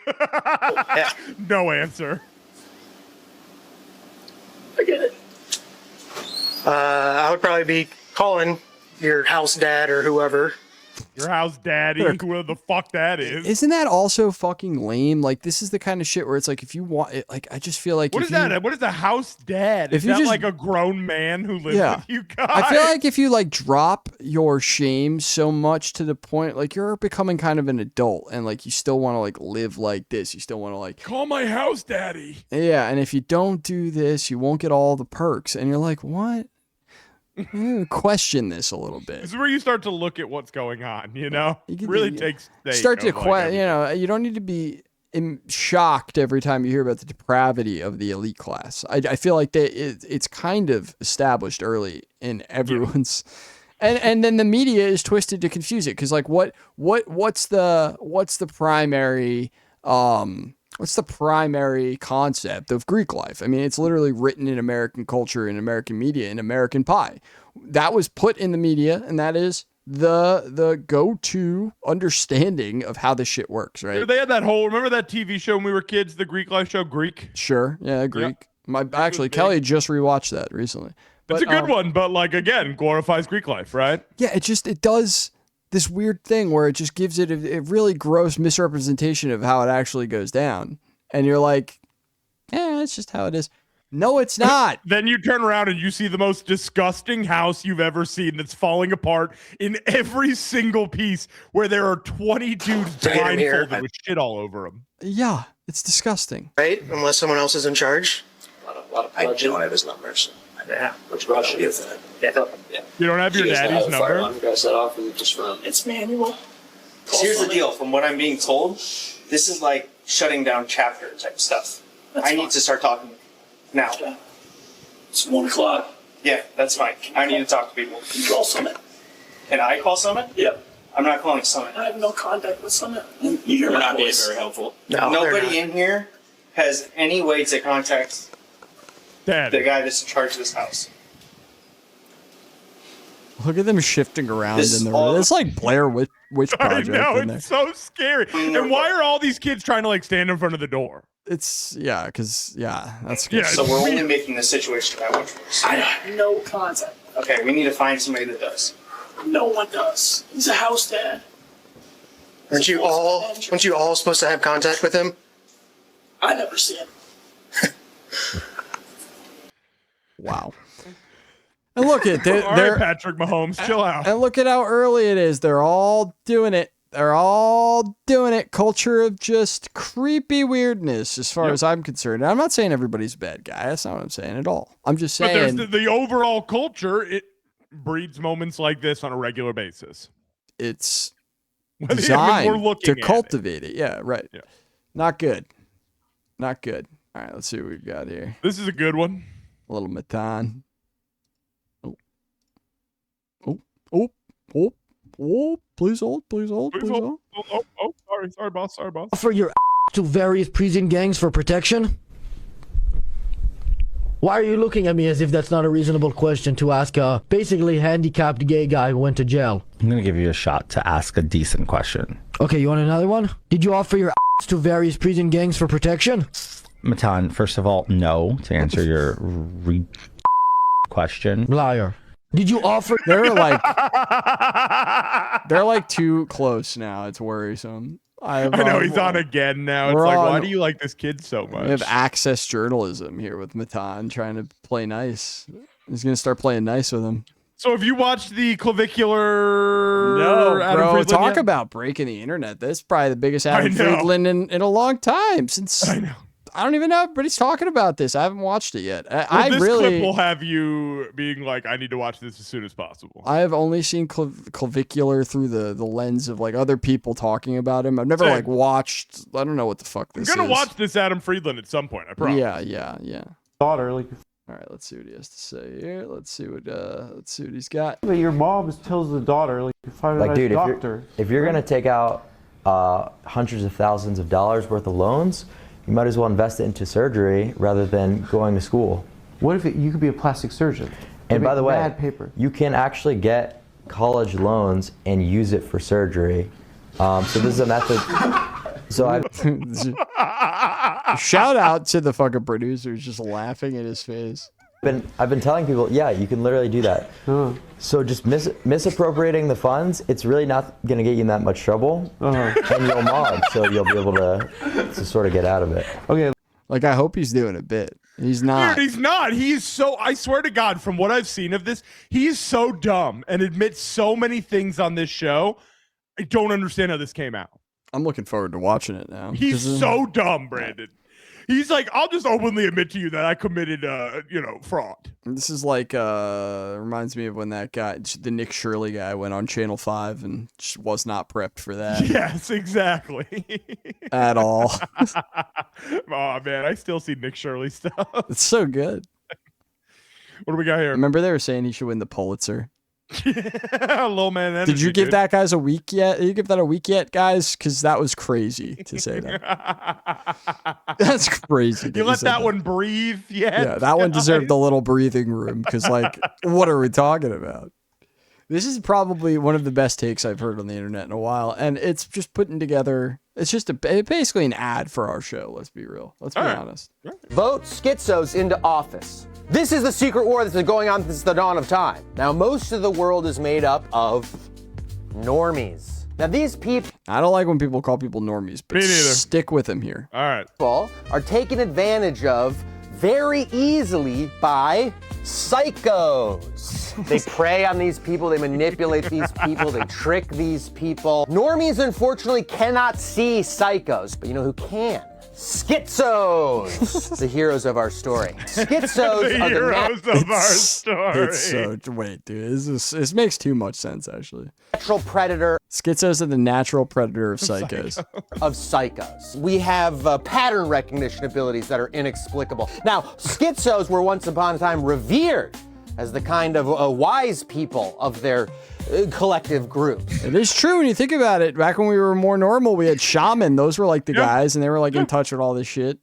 Speaker 19: Yeah.
Speaker 2: No answer.
Speaker 18: I get it.
Speaker 19: I would probably be calling your house dad or whoever.
Speaker 2: Your house daddy, whoever the fuck that is.
Speaker 1: Isn't that also fucking lame? Like, this is the kind of shit where it's like, if you want it, like, I just feel like.
Speaker 2: What is that? What is a house dad?
Speaker 1: If
Speaker 2: Is
Speaker 1: you
Speaker 2: that
Speaker 1: just-
Speaker 2: like a grown man who lives with you guys?
Speaker 1: I feel like if you like drop your shame so much to the point, like you're becoming kind of an adult and like you still want to like live like this. You still want to like.
Speaker 2: Call my house daddy.
Speaker 1: Yeah. And if you don't do this, you won't get all the perks. And you're like, what? Question this a little bit.
Speaker 2: This is where you start to look at what's going on, you know? Really takes stake
Speaker 1: Start to
Speaker 2: of, like,
Speaker 1: you know, you don't need to be shocked every time you hear about the depravity of the elite class. I feel like it's kind of established early in everyone's, and then the media is twisted to confuse it because like what's the primary what's the primary concept of Greek life? I mean, it's literally written in American culture, in American media, in American pie. That was put in the media, and that is the go-to understanding of how this shit works, right?
Speaker 2: They had that whole, remember that TV show when we were kids, the Greek life show, Greek?
Speaker 1: Sure, yeah, Greek. Actually, Kelly just rewatched that recently.
Speaker 2: It's a good one, but like, again, glorifies Greek life, right?
Speaker 1: Yeah, it does this weird thing where it just gives it a really gross misrepresentation of how it actually goes down. And you're like, it's just how it is. No, it's not.
Speaker 2: Then you turn around and you see the most disgusting house you've ever seen that's falling apart in every single piece where there are 20 dudes blindfolded with shit all over them.
Speaker 1: Yeah, it's disgusting.
Speaker 19: Right? Unless someone else is in charge.
Speaker 18: I don't have his numbers.
Speaker 19: Yeah.
Speaker 18: Which Russia is that? Yeah.
Speaker 2: You don't have your daddy's number?
Speaker 18: It's manual. Here's the deal. From what I'm being told, this is like shutting down chapter type stuff. I need to start talking now. It's 1 o'clock. Yeah, that's fine. I need to talk to people. You call Summit. Can I call Summit? Yep. I'm not calling Summit. I have no contact with Summit. You're not being very helpful. No, nobody in here has any way to contact the guy that's in charge of this house.
Speaker 1: Look at them shifting around in the room. It's like Blair Witch Project.
Speaker 2: I know,
Speaker 1: in
Speaker 2: it's so scary. And why are all these kids trying to like stand in front of the door?
Speaker 1: That's good.
Speaker 18: Yeah, so we're only making the situation that much worse. I have no contact. Okay, we need to find somebody that does. No one does. He's a house dad.
Speaker 19: Aren't you all supposed to have contact with him?
Speaker 18: I never see him.
Speaker 1: Wow. And look at
Speaker 2: all right, Patrick Mahomes, chill out.
Speaker 1: And look at how early it is. They're all doing it. Culture of just creepy weirdness, as far as I'm concerned. And I'm not saying everybody's a bad guy. That's not what I'm saying at all. I'm just saying.
Speaker 2: But there's the overall culture. It breeds moments like this on a regular basis.
Speaker 1: It's designed to cultivate it. Yeah, right.
Speaker 2: Yeah.
Speaker 1: Not good. Not good. All right, let's see what we've got here.
Speaker 2: This is a good one.
Speaker 1: A little Matan. Oh, please hold.
Speaker 2: Oh, sorry, boss.
Speaker 20: Offer your to various prison gangs for protection? Why are you looking at me as if that's not a reasonable question to ask a basically handicapped gay guy who went to jail?
Speaker 21: I'm going to give you a shot to ask a decent question.
Speaker 20: Okay, you want another one? Did you offer your to various prison gangs for protection?
Speaker 21: Matan, first of all, no, to answer your question.
Speaker 20: Liar. Did you offer?
Speaker 1: They're like too close now. It's worrisome.
Speaker 2: I know he's on again now. It's like, why do you like this kid so much?
Speaker 1: We have access journalism here with Matan trying to play nice. He's gonna start playing nice with him.
Speaker 2: So have you watched the clavicular?
Speaker 1: No,
Speaker 2: Adam
Speaker 1: bro.
Speaker 2: Friedland
Speaker 1: Talk
Speaker 2: yet?
Speaker 1: about breaking the internet. This is probably the biggest Adam
Speaker 2: I know.
Speaker 1: Friedland in a long time. Since
Speaker 2: I know.
Speaker 1: I don't even know. Everybody's talking about this. I haven't watched it yet.
Speaker 2: Well, this clip will have you being like, I need to watch this as soon as possible.
Speaker 1: I have only seen clavicular through the lens of like other people talking about him. I've never like watched. I don't know what the fuck this is.
Speaker 2: I'm gonna watch this Adam Friedland at some point. I promise.
Speaker 1: Yeah.
Speaker 4: Daughter, like.
Speaker 1: All right, let's see what he has to say here. Let's see what he's got.
Speaker 4: But your mom tells the daughter, like, you find a nice
Speaker 22: dude,
Speaker 4: doctor.
Speaker 22: if you're gonna take out hundreds of thousands of dollars worth of loans, you might as well invest it into surgery rather than going to school.
Speaker 4: What if you could be a plastic surgeon?
Speaker 22: And by the way,
Speaker 4: mad paper.
Speaker 22: you can actually get college loans and use it for surgery. So this is a method. So
Speaker 1: shout out to the fucking producer who's just laughing at his face.
Speaker 22: I've been telling people, yeah, you can literally do that. So just misappropriating the funds, it's really not going to get you in that much trouble, and you'll mod, so you'll be able to sort of get out of it.
Speaker 4: Okay.
Speaker 1: Like, I hope he's doing a bit. He's not.
Speaker 2: Dude, he's not. He's so, I swear to God, from what I've seen of this, he's so dumb and admits so many things on this show. I don't understand how this came out.
Speaker 1: I'm looking forward to watching it now.
Speaker 2: He's so dumb, Brandon. He's like, I'll just openly admit to you that I committed, fraud.
Speaker 1: This is like, reminds me of when that guy, the Nick Shirley guy, went on Channel 5 and just was not prepped for that.
Speaker 2: Yes, exactly.
Speaker 1: At all.
Speaker 2: Oh, man, I still see Nick Shirley stuff.
Speaker 1: It's so good.
Speaker 2: What do we got here?
Speaker 1: Remember they were saying he should win the Pulitzer?
Speaker 2: Low man energy,
Speaker 1: Did you give
Speaker 2: dude.
Speaker 1: that guys a week yet? Did you give that a week yet, guys? Because that was crazy to say that. That's crazy.
Speaker 2: You let that one breathe yet?
Speaker 1: Yeah, that one deserved a little breathing room because, like, what are we talking about? This is probably one of the best takes I've heard on the internet in a while, and it's just putting together. It's just basically an ad for our show. Let's be real. Let's be honest.
Speaker 23: Vote schizos into office. This is the secret war that's been going on since the dawn of time. Now, most of the world is made up of normies. Now, these people...
Speaker 1: I don't like when people call people normies, but stick with them here.
Speaker 2: All right.
Speaker 23: ...are taken advantage of very easily by psychos. They prey on these people, they manipulate these people, they trick these people. Normies, unfortunately, cannot see psychos, but you know who can? Schizos, the heroes of our story. Schizos
Speaker 2: the
Speaker 23: are
Speaker 2: heroes of our story.
Speaker 1: It's so wait, dude. This makes too much sense, actually.
Speaker 23: Natural predator.
Speaker 1: Schizos are the natural predator of psychos.
Speaker 23: Of psychos. We have pattern recognition abilities that are inexplicable. Now, schizos were once upon a time revered as the kind of wise people of their collective groups.
Speaker 1: It is true when you think about it. Back when we were more normal, we had shaman. Those were like the guys, and they were like in touch with all this shit.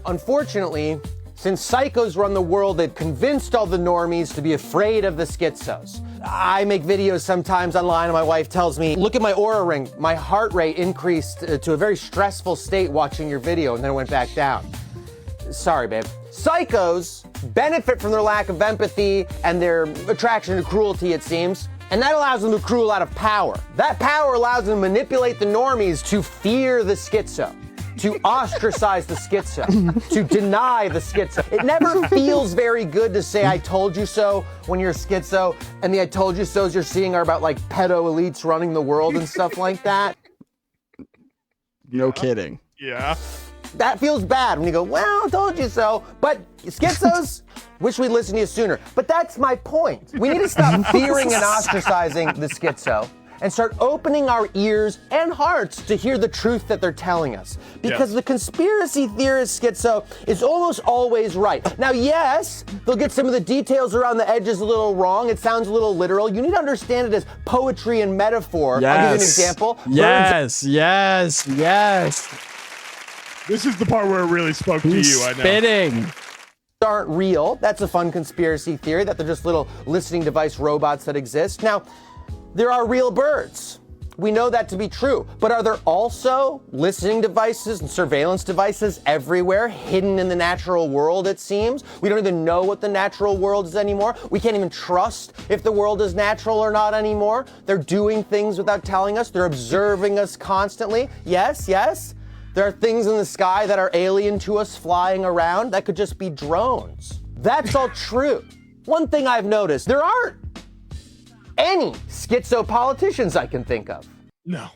Speaker 23: Unfortunately, since psychos run the world, they've convinced all the normies to be afraid of the schizos. I make videos sometimes online, and my wife tells me, look at my Oura ring. My heart rate increased to a very stressful state watching your video, and then it went back down. Sorry, babe. Psychos benefit from their lack of empathy and their attraction to cruelty, it seems. And that allows them to accrue a lot of power. That power allows them to manipulate the normies to fear the schizo, to ostracize the schizo, to deny the schizo. It never feels very good to say, I told you so, when you're a schizo, and the I told you so's you're seeing are about like pedo elites running the world and stuff like that.
Speaker 1: No kidding.
Speaker 2: Yeah.
Speaker 23: That feels bad when you go, well, I told you so. But schizos, wish we'd listened to you sooner. But that's my point. We need to stop fearing and ostracizing the schizo and start opening our ears and hearts to hear the truth that they're telling us. Because the conspiracy theorist schizo is almost always right. Now, yes, they'll get some of the details around the edges a little wrong. It sounds a little literal. You need to understand it as poetry and metaphor.
Speaker 1: Yes.
Speaker 23: I'll give you an example.
Speaker 1: Yes.
Speaker 2: This is the part where it really spoke to you, I know.
Speaker 1: Spitting.
Speaker 23: Aren't real. That's a fun conspiracy theory, that they're just little listening device robots that exist. Now, there are real birds. We know that to be true. But are there also listening devices and surveillance devices everywhere, hidden in the natural world, it seems? We don't even know what the natural world is anymore. We can't even trust if the world is natural or not anymore. They're doing things without telling us. They're observing us constantly. Yes. There are things in the sky that are alien to us flying around that could just be drones. That's all true. One thing I've noticed, there aren't any schizo politicians I can think of.
Speaker 2: No.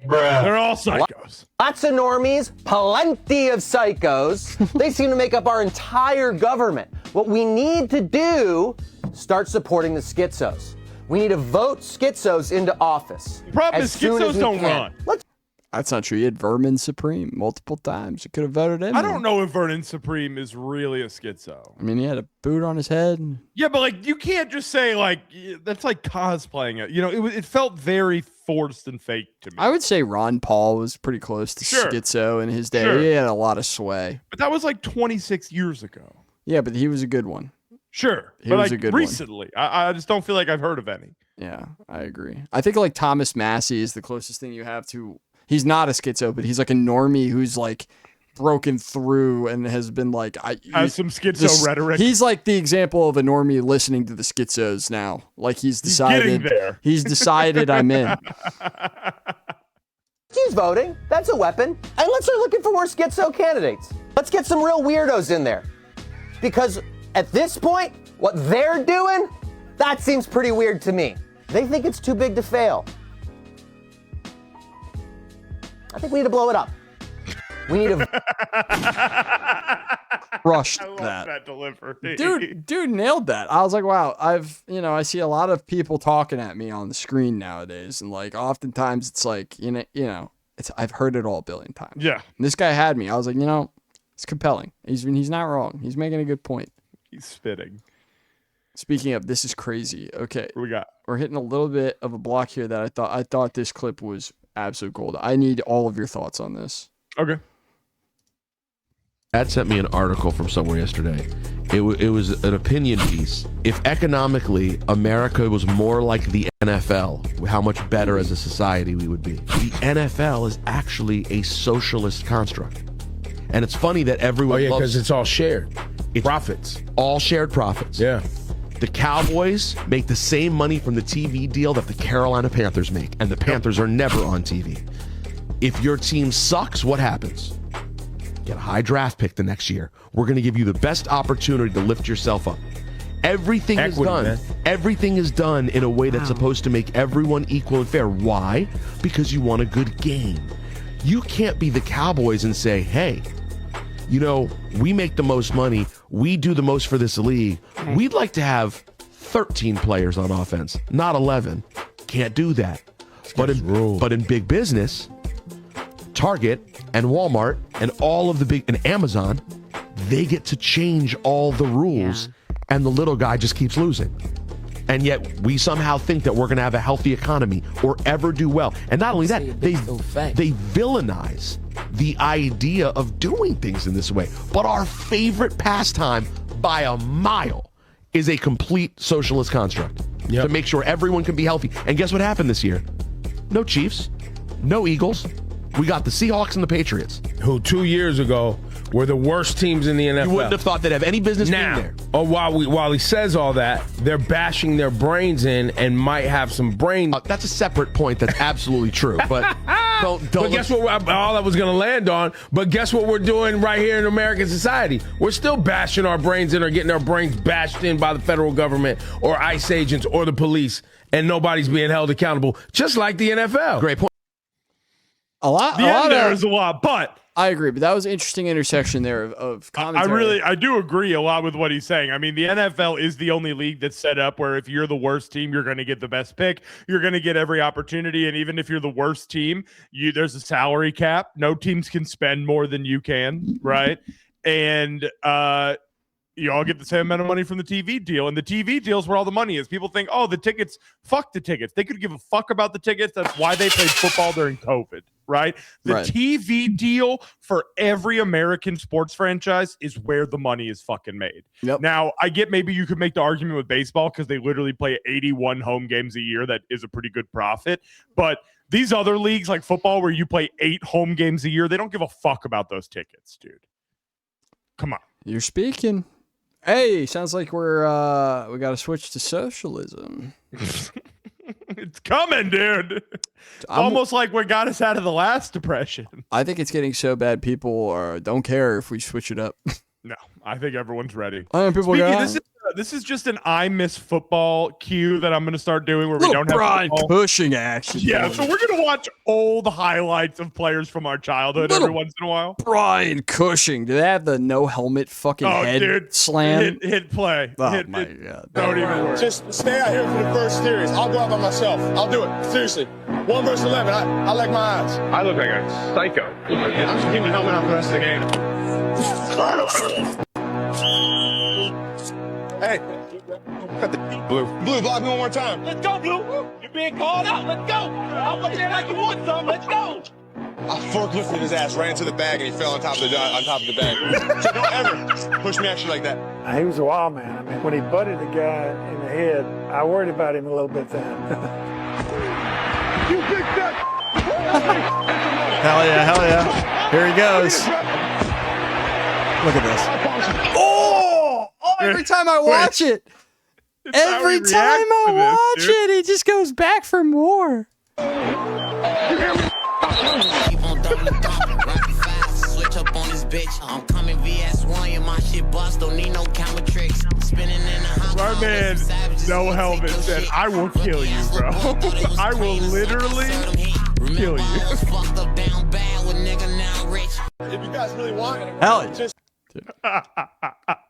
Speaker 2: They're all psychos.
Speaker 23: Lots of normies, plenty of psychos. They seem to make up our entire government. What we need to do, start supporting the schizos. We need to vote schizos into office.
Speaker 2: The problem is schizos don't run.
Speaker 1: That's not true. He had Vermin Supreme multiple times. He could have voted him.
Speaker 2: I don't know if Vernon Supreme is really a schizo.
Speaker 1: I mean, he had a boot on his head.
Speaker 2: Yeah, but like you can't just say like that's like cosplaying it. You know, it felt very forced and fake to me.
Speaker 1: I would say Ron Paul was pretty close to schizo in his day.
Speaker 2: Sure.
Speaker 1: He had a lot of sway.
Speaker 2: But that was like 26 years ago.
Speaker 1: Yeah, but he was a good one.
Speaker 2: Sure.
Speaker 1: He
Speaker 2: but
Speaker 1: was
Speaker 2: like
Speaker 1: a good
Speaker 2: recently, I just don't feel like I've heard of any.
Speaker 1: Yeah, I agree. I think like Thomas Massey is the closest thing you have to. He's not a schizo, but he's like a normie who's like broken through and has been like
Speaker 2: has some schizo rhetoric.
Speaker 1: He's like the example of a normie listening to the schizos now. Like he's decided.
Speaker 2: He's getting there.
Speaker 1: He's decided I'm in.
Speaker 23: He's voting. That's a weapon. And let's start looking for more schizo candidates. Let's get some real weirdos in there. Because at this point, what they're doing, that seems pretty weird to me. They think it's too big to fail. I think we need to blow it up. We need to
Speaker 1: crushed
Speaker 2: I love
Speaker 1: that.
Speaker 2: that delivery.
Speaker 1: Dude nailed that. I was like, wow, I see a lot of people talking at me on the screen nowadays. And like, oftentimes it's like, I've heard it all a billion times.
Speaker 2: Yeah.
Speaker 1: And this guy had me. I was like, it's compelling. He's not wrong. He's making a good point.
Speaker 2: He's spitting.
Speaker 1: Speaking of, this is crazy. Okay.
Speaker 2: What we got?
Speaker 1: We're hitting a little bit of a block here that I thought this clip was absolute gold. I need all of your thoughts on this.
Speaker 2: Okay.
Speaker 3: Dad sent me an article from somewhere yesterday. It was an opinion piece. If economically America was more like the NFL, how much better as a society we would be. The NFL is actually a socialist construct. And it's funny that everyone
Speaker 6: because it's all shared. Profits.
Speaker 3: All shared profits.
Speaker 6: Yeah.
Speaker 3: The Cowboys make the same money from the TV deal that the Carolina Panthers make, and the Panthers are never on TV. If your team sucks, what happens? Get a high draft pick the next year. We're going to give you the best opportunity to lift yourself up. Everything is done. Man. Everything is done in a way that's supposed to make everyone equal and fair. Why? Because you want a good game. You can't be the Cowboys and say, hey, we make the most money. We do the most for this league. We'd like to have 13 players on offense, not 11. Can't do that. But in big business, Target and Walmart and all of the big, and Amazon, they get to change all the rules, and the little guy just keeps losing. And yet we somehow think that we're going to have a healthy economy or ever do well. And not only that, they villainize the idea of doing things in this way. But our favorite pastime by a mile is a complete socialist construct to make sure everyone can be healthy. And guess what happened this year? No Chiefs, no Eagles. We got the Seahawks and the Patriots,
Speaker 6: who 2 years ago were the worst teams in the NFL.
Speaker 3: You wouldn't have thought they'd have any business being there.
Speaker 6: While he says all that, they're bashing their brains in and might have some brain.
Speaker 3: That's a separate point. That's absolutely true. But
Speaker 6: but guess what? All I was going to land on. But guess what we're doing right here in American society? We're still bashing our brains in or getting our brains bashed in by the federal government or ICE agents or the police, and nobody's being held accountable, just like the NFL.
Speaker 3: Great point.
Speaker 1: A lot
Speaker 2: there's a lot, but
Speaker 1: I agree. But that was an interesting intersection there of commentary.
Speaker 2: I do agree a lot with what he's saying. I mean, the NFL is the only league that's set up where if you're the worst team, you're going to get the best pick. You're going to get every opportunity. And even if you're the worst team, there's a salary cap. No teams can spend more than you can, right? And You all get the same amount of money from the TV deal, and the TV deal is where all the money is. People think, oh, the tickets, fuck the tickets. They could give a fuck about the tickets. That's why they played football during COVID, right? The TV deal for every American sports franchise is where the money is fucking made. Now, I get maybe you could make the argument with baseball because they literally play 81 home games a year. That is a pretty good profit. But these other leagues like football where you play 8 home games a year, they don't give a fuck about those tickets, dude. Come on.
Speaker 1: You're speaking. Hey, sounds like we got to switch to socialism.
Speaker 2: It's coming, dude. It's almost like what got us out of the last depression.
Speaker 1: I think it's getting so bad people don't care if we switch it up.
Speaker 2: No, I think everyone's ready.
Speaker 1: I think people
Speaker 2: This is just an I miss football cue that I'm going to start doing where we
Speaker 1: Little
Speaker 2: don't have
Speaker 1: Brian
Speaker 2: football.
Speaker 1: Cushing action.
Speaker 2: Yeah, so we're going to watch old highlights of players from our childhood every once in a while.
Speaker 1: Brian Cushing. Do they have the no helmet fucking head slam?
Speaker 2: Hit play.
Speaker 1: Oh, my God.
Speaker 2: Don't even worry.
Speaker 7: Just stay out here for the first series. I'll go out by myself. I'll do it. Seriously. 1 versus 11. I like my odds.
Speaker 9: I look like a psycho.
Speaker 7: I'm just keeping the helmet on for the rest of the game. Hey. Blue, block me one more time.
Speaker 9: Let's go, Blue. You're being called out. Let's go. I'll put you like you want some. Let's go.
Speaker 7: I forklifted his ass right into the bag and he fell on top of the bag. So don't ever push me actually like that.
Speaker 10: He was a wild man. I mean, when he butted the guy in the head, I worried about him a little bit then.
Speaker 7: You big fat.
Speaker 1: Hell yeah, hell yeah. Here he goes. Look at this. Oh, every time I watch it. Every time I watch it, he just goes back for more.
Speaker 24: Switch up on this bitch. I'm coming VS1 and my shit bust. Don't need no camera tricks. Spinning in the house.
Speaker 2: My man, no helmet, said, I will kill you, bro. I will literally kill you.
Speaker 7: If you guys really want,
Speaker 1: hell yeah.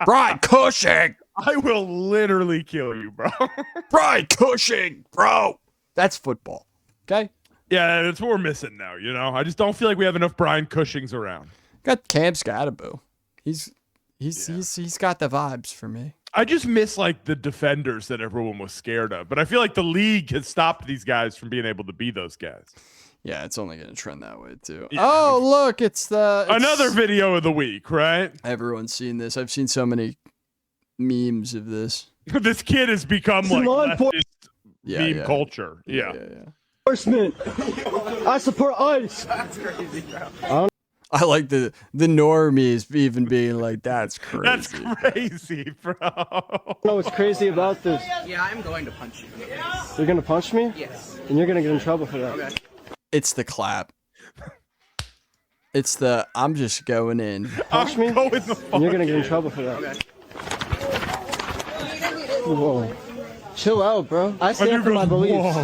Speaker 1: Brian Cushing.
Speaker 2: I will literally kill you, bro.
Speaker 1: Brian Cushing, bro. That's football. Okay?
Speaker 2: Yeah, that's what we're missing now, you know? I just don't feel like we have enough Brian Cushings around.
Speaker 1: Got Cam Scatterbo. He's got the vibes for me.
Speaker 2: I just miss like the defenders that everyone was scared of. But I feel like the league has stopped these guys from being able to be those guys.
Speaker 1: Yeah, it's only going to trend that way too.
Speaker 2: Yeah.
Speaker 1: Oh, look, it's
Speaker 2: another video of the week, right?
Speaker 1: Everyone's seen this. I've seen so many memes of this.
Speaker 2: This kid has become like leftist meme culture. Yeah.
Speaker 10: Enforcement. I support ICE.
Speaker 7: That's crazy, bro.
Speaker 1: I like the normies even being like, that's crazy.
Speaker 2: That's crazy, bro.
Speaker 10: No, what's crazy about this?
Speaker 25: Yeah, I'm going to punch you.
Speaker 10: You're going to punch me?
Speaker 25: Yes.
Speaker 10: And you're going to get in trouble for that.
Speaker 25: Okay.
Speaker 1: It's the clap. It's the, I'm just going in.
Speaker 10: Punch me? And you're going to get in trouble for that.
Speaker 25: Okay.
Speaker 10: Whoa. Chill out, bro. I stand for my beliefs.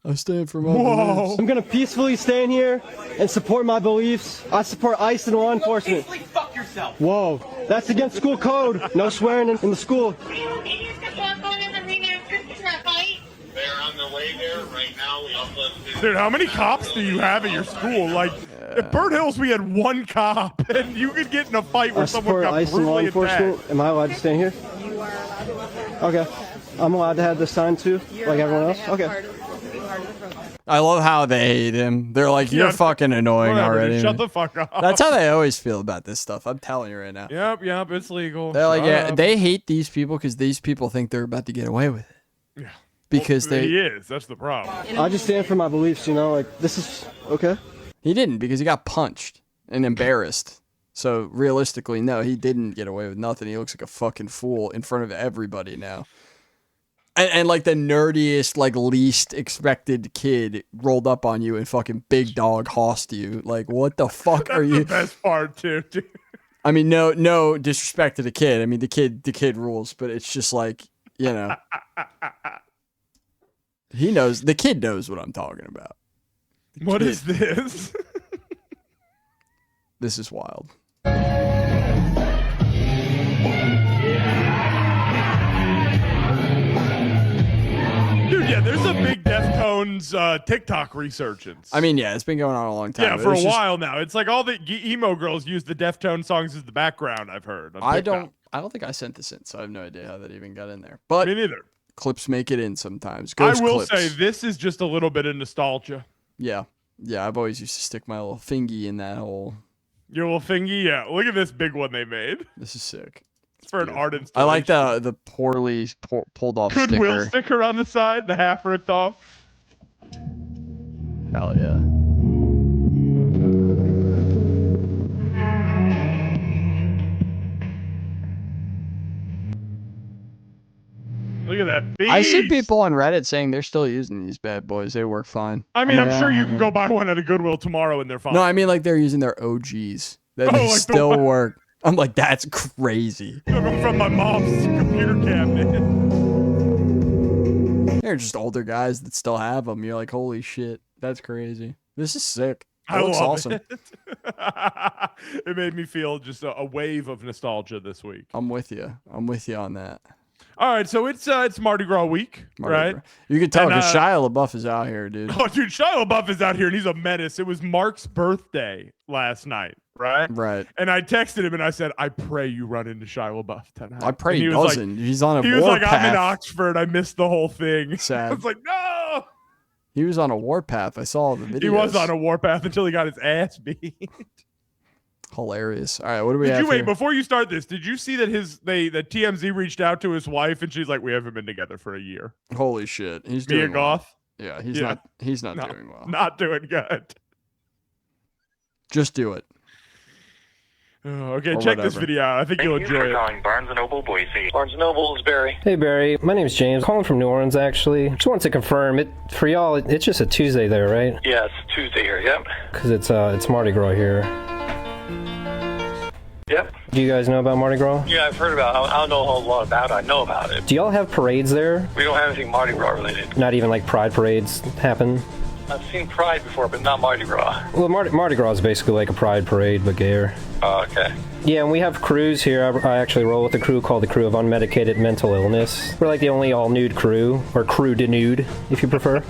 Speaker 1: I stand for my beliefs.
Speaker 10: I'm going to peacefully stand here and support my beliefs. I support ICE and law enforcement.
Speaker 25: Fuck yourself.
Speaker 10: Whoa. That's against school code. No swearing in the school.
Speaker 7: They're on their way there right now.
Speaker 2: Dude, how many cops do you have at your school? Like, at Bird Hills, we had one cop, and you could get in a fight where someone got
Speaker 10: ICE and law
Speaker 2: brutally
Speaker 10: enforcement.
Speaker 2: attacked.
Speaker 10: Am I allowed to stand here?
Speaker 25: You are allowed to walk.
Speaker 10: Okay. I'm allowed to have this sign too, like everyone else? Okay.
Speaker 1: I love how they hate him. They're like, you're fucking annoying
Speaker 2: Whatever,
Speaker 1: already.
Speaker 2: dude, shut the fuck up.
Speaker 1: That's how they always feel about this stuff. I'm telling you right now.
Speaker 2: Yep, it's legal.
Speaker 1: They're like,
Speaker 2: Shut
Speaker 1: yeah,
Speaker 2: up.
Speaker 1: they hate these people because these people think they're about to get away with it.
Speaker 2: Yeah.
Speaker 1: Because
Speaker 2: Well,
Speaker 1: they.
Speaker 2: he is. That's the problem.
Speaker 10: I just stand for my beliefs, you know, like this is okay.
Speaker 1: He didn't because he got punched and embarrassed. So realistically, no, he didn't get away with nothing. He looks like a fucking fool in front of everybody now. And like the nerdiest, like least expected kid rolled up on you and fucking big dog hossed you. Like, what the fuck are you?
Speaker 2: The best part too, dude.
Speaker 1: I mean, no disrespect to the kid. I mean, the kid rules, but it's just like, you know, the kid knows what I'm talking about.
Speaker 2: What is this?
Speaker 1: This is wild.
Speaker 2: Dude, yeah, there's a big Deftones TikTok resurgence.
Speaker 1: I mean, yeah, it's been going on a long time.
Speaker 2: Yeah, for a while now. It's like all the emo girls use the Deftones songs as the background, I've heard. on
Speaker 1: I
Speaker 2: TikTok.
Speaker 1: I don't think I sent this in, so I have no idea how that even got in there. But
Speaker 2: me neither.
Speaker 1: Clips make it in sometimes.
Speaker 2: I
Speaker 1: Ghost
Speaker 2: will
Speaker 1: clips.
Speaker 2: say this is just a little bit of nostalgia.
Speaker 1: Yeah. Yeah, I've always used to stick my little fingy in that hole.
Speaker 2: Your little thingy? Yeah. Look at this big one they made.
Speaker 1: This is sick.
Speaker 2: It's for an art
Speaker 1: I
Speaker 2: installation.
Speaker 1: like the poorly pulled off
Speaker 2: Goodwill
Speaker 1: sticker.
Speaker 2: sticker on the side, the half ripped off.
Speaker 1: Hell yeah.
Speaker 2: Look at that beast.
Speaker 1: I see people on Reddit saying they're still using these bad boys. They work fine.
Speaker 2: I mean, I'm sure you can go buy one at a Goodwill tomorrow and they're fine.
Speaker 1: No, I mean like they're using their OGs. That they
Speaker 2: like
Speaker 1: still work. I'm like, that's crazy.
Speaker 2: Took them from my mom's computer cabinet.
Speaker 1: They're just older guys that still have them. You're like, holy shit, that's crazy. This is sick. It
Speaker 2: I
Speaker 1: looks
Speaker 2: love
Speaker 1: awesome.
Speaker 2: it. It made me feel just a wave of nostalgia this week.
Speaker 1: I'm with you. I'm with you on that.
Speaker 2: All right, so it's Mardi Gras week, right?
Speaker 1: Gras. You can tell
Speaker 2: And,
Speaker 1: because Shia LaBeouf is out here, dude.
Speaker 2: Oh, dude, Shia LaBeouf is out here and he's a menace. It was Mark's birthday last night, right?
Speaker 1: Right.
Speaker 2: And I texted him and I said, I pray you run into Shia LaBeouf tonight.
Speaker 1: I pray
Speaker 2: And
Speaker 1: he
Speaker 2: was
Speaker 1: doesn't. He's on a
Speaker 2: He was like,
Speaker 1: warpath.
Speaker 2: I'm in Oxford. I missed the whole thing.
Speaker 1: Sad.
Speaker 2: I was like, no.
Speaker 1: He was on a warpath. I saw the videos.
Speaker 2: He was on a warpath until he got his ass beat.
Speaker 1: Hilarious. All right, what do we
Speaker 2: Did
Speaker 1: have
Speaker 2: you wait
Speaker 1: here?
Speaker 2: before you start this? Did you see that that TMZ reached out to his wife and she's like, "We haven't been together for a year."
Speaker 1: Holy shit, he's
Speaker 2: Mia
Speaker 1: doing well.
Speaker 2: Goth.
Speaker 1: Yeah, he's not doing well.
Speaker 2: Not doing good.
Speaker 1: Just do it.
Speaker 2: Okay,
Speaker 1: Or
Speaker 2: check this
Speaker 1: whatever.
Speaker 2: video out. I think you'll enjoy it.
Speaker 8: calling Barnes & Noble, Boise. Barnes & Noble is Barry.
Speaker 11: Hey Barry, my name's James. Calling from New Orleans actually. Just wanted to confirm it for y'all. It's just a Tuesday there, right?
Speaker 8: Yeah, it's Tuesday here. Yep.
Speaker 11: Because it's Mardi Gras here.
Speaker 8: Yep.
Speaker 11: Do you guys know about Mardi Gras?
Speaker 8: Yeah, I've heard about it. I don't know a whole lot about it. I know about it.
Speaker 11: Do y'all have parades there?
Speaker 8: We don't have anything Mardi Gras related.
Speaker 11: Not even like pride parades happen?
Speaker 8: I've seen Pride before, but not Mardi Gras.
Speaker 11: Well, Mardi Gras is basically like a pride parade, but gayer.
Speaker 8: Oh, okay.
Speaker 11: Yeah, and we have crews here. I actually roll with a crew called the Crew of Unmedicated Mental Illness. We're like the only all-nude crew, or crew de nude, if you prefer.